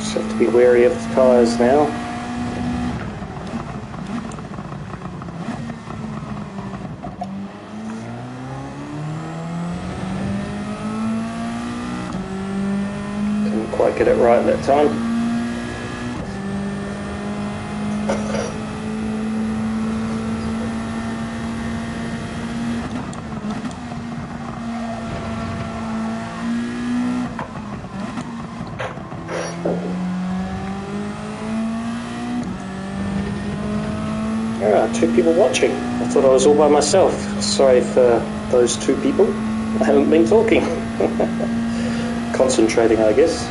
Just have to be wary of the tyres now. Didn't quite get it right that time. There are 2 people watching. I thought I was all by myself. Sorry for those 2 people. I haven't been talking. Concentrating, I guess.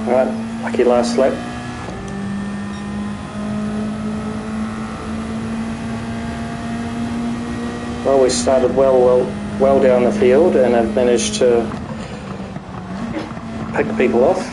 Alright, lucky last lap. Well, we started well down the field and have managed to pick people off.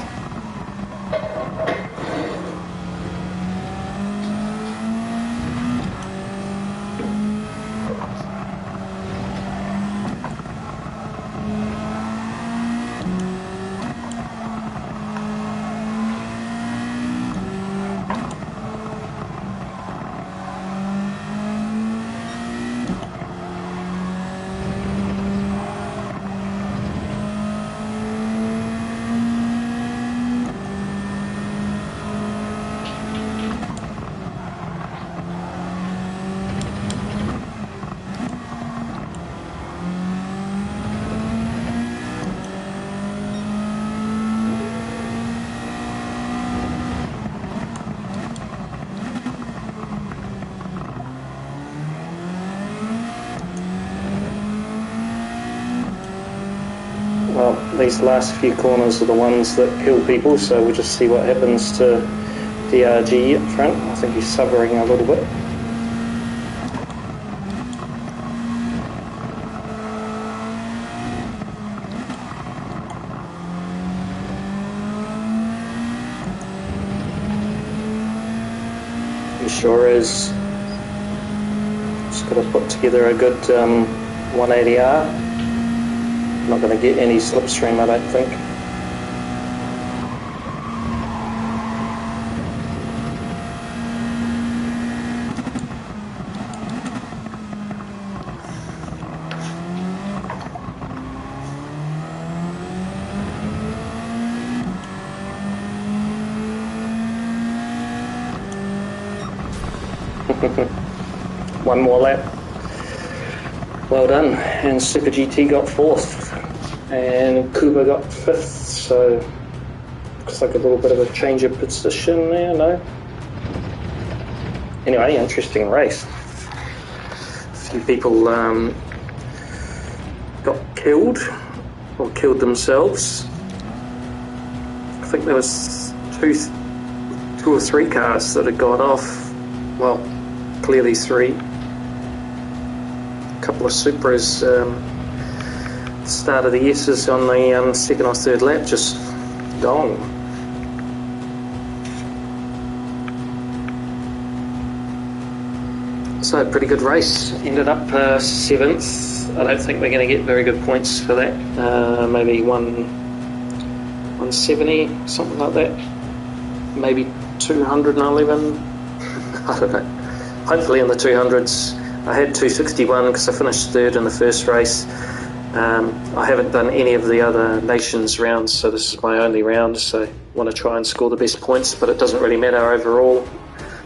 these last few corners are the ones that kill people, so we'll just see what happens to DRG up front. I think he's suffering a little bit. He sure is. Just got to put together a good 180R. Not going to get any slipstream, I don't think. One more lap. Well done. And Super GT got 4th. And Kuba got 5th. So looks like a little bit of a change of position there, no? Anyway, interesting race. A few people got killed or killed themselves. I think there was two or three cars that had gone off. Well, clearly 3. A couple of Supras, start of the S's on the 2nd or 3rd lap, just gone. So, pretty good race. Ended up 7th. I don't think we're going to get very good points for that. Maybe 170, something like that. Maybe 211. I don't know. Hopefully in the 200s. I had 261 because I finished 3rd in the first race. I haven't done any of the other nations rounds, so this is my only round, so I want to try and score the best points, but it doesn't really matter overall.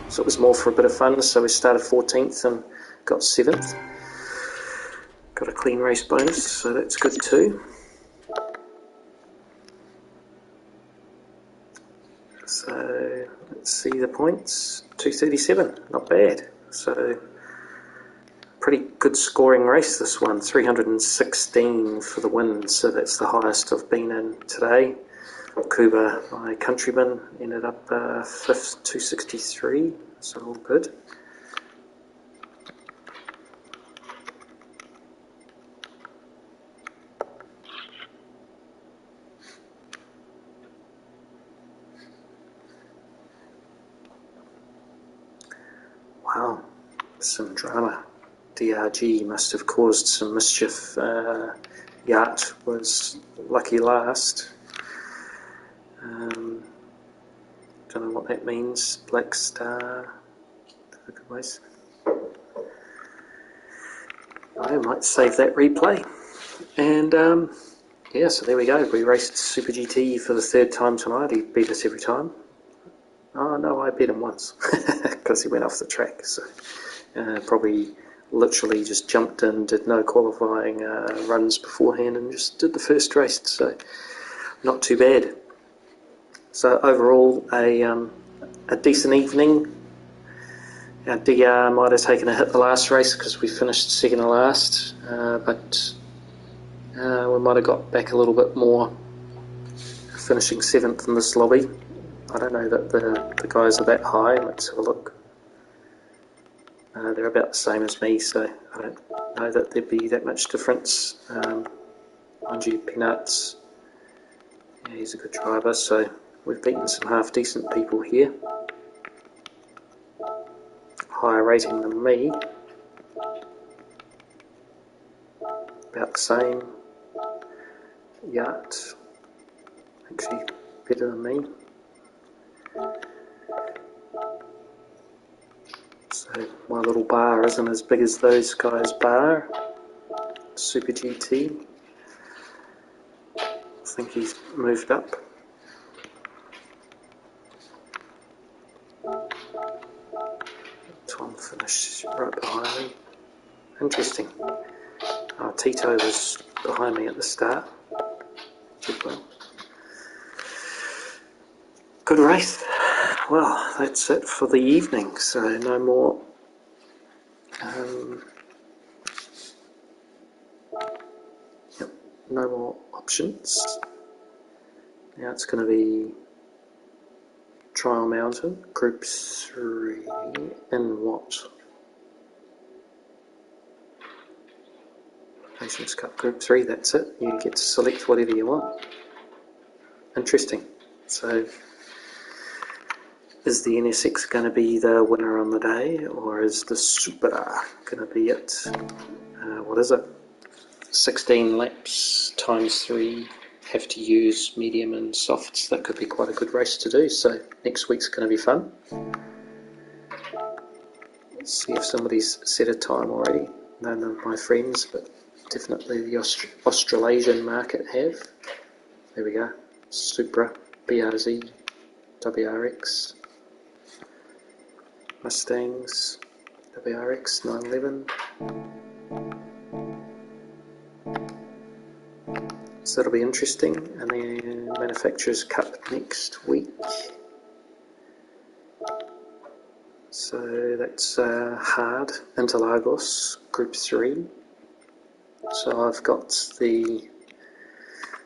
So it was more for a bit of fun, so we started 14th and got 7th. Got a clean race bonus, so that's good too. So let's see the points. 237, not bad. So pretty good scoring race this one. 316 for the win, so that's the highest I've been in today. Kuba, my countryman, ended up 5th, 263, so all good. Wow, some drama. DRG must have caused some mischief. Yacht was lucky last. Don't know what that means. Black Star. I might save that replay. And yeah, so there we go. We raced Super GT for the 3rd time tonight. He beat us every time. Oh no, I beat him once because he went off the track. So probably literally just jumped in, did no qualifying runs beforehand, and just did the first race. So not too bad. So overall, a decent evening. Our DR might have taken a hit the last race because we finished 2nd to last, but we might have got back a little bit more, finishing 7th in this lobby. I don't know that the guys are that high. Let's have a look. They're about the same as me, so I don't know that there'd be that much difference. Mind you, Peanuts, yeah, he's a good driver, so we've beaten some half-decent people here. Higher rating than me. About the same. Yacht, actually better than me. So my little bar isn't as big as those guys' bar. Super GT. I think he's moved up. Tom finished right behind me. Interesting. Oh, Tito was behind me at the start. Did well. Good race. Well, that's it for the evening, so no more no more options. Now it's going to be Trial Mountain, Group 3, and what? Nations Cup Group 3, that's it. You get to select whatever you want. Interesting. So, is the NSX going to be the winner on the day, or is the Supra going to be it? What is it? 16 laps times 3. Have to use medium and softs. That could be quite a good race to do. So next week's going to be fun. Let's see if somebody's set a time already. None of my friends, but definitely the Australasian market have. There we go. Supra, BRZ, WRX, Mustangs, WRX 911. So that'll be interesting. And then Manufacturers Cup next week. So that's hard, Interlagos, Group 3. So I've got the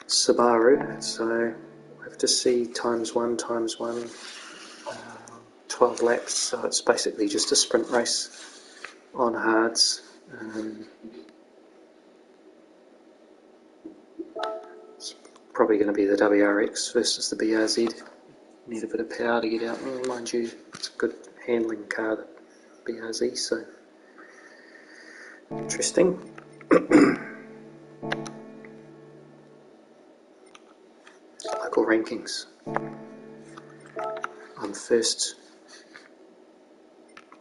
Subaru, so I have to see times 1, 12 laps, so it's basically just a sprint race on hards. It's probably going to be the WRX versus the BRZ. Need a bit of power to get out. Well, mind you, it's a good handling car, the BRZ, so interesting. Local rankings. I'm first.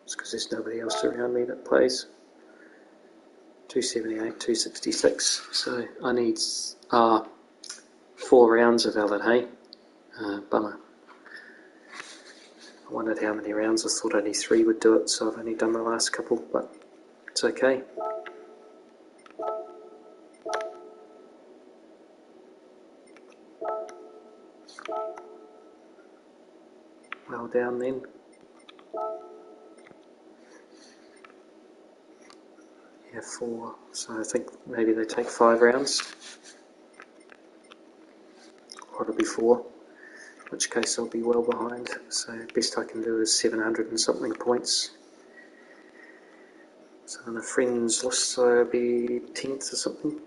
It's because there's nobody else around me that plays. 278, 266. So I need 4 rounds of valid, hey? Bummer. I wondered how many rounds. I thought only 3 would do it, so I've only done the last couple, but it's okay. Well down then. Yeah, 4. So I think maybe they take 5 rounds. Or it'll be 4. In which case I'll be well behind. So best I can do is 700 and something points. So on the friends list I'll be 10th or something.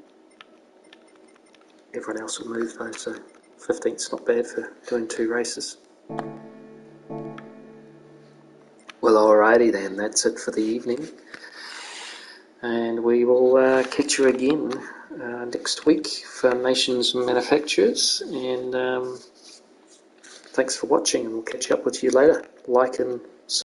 Everyone else will move though, so 15th's not bad for doing 2 races. Well, alrighty then, that's it for the evening. And we will catch you again next week for Nations and Manufacturers. And thanks for watching, and we'll catch up with you later. Like and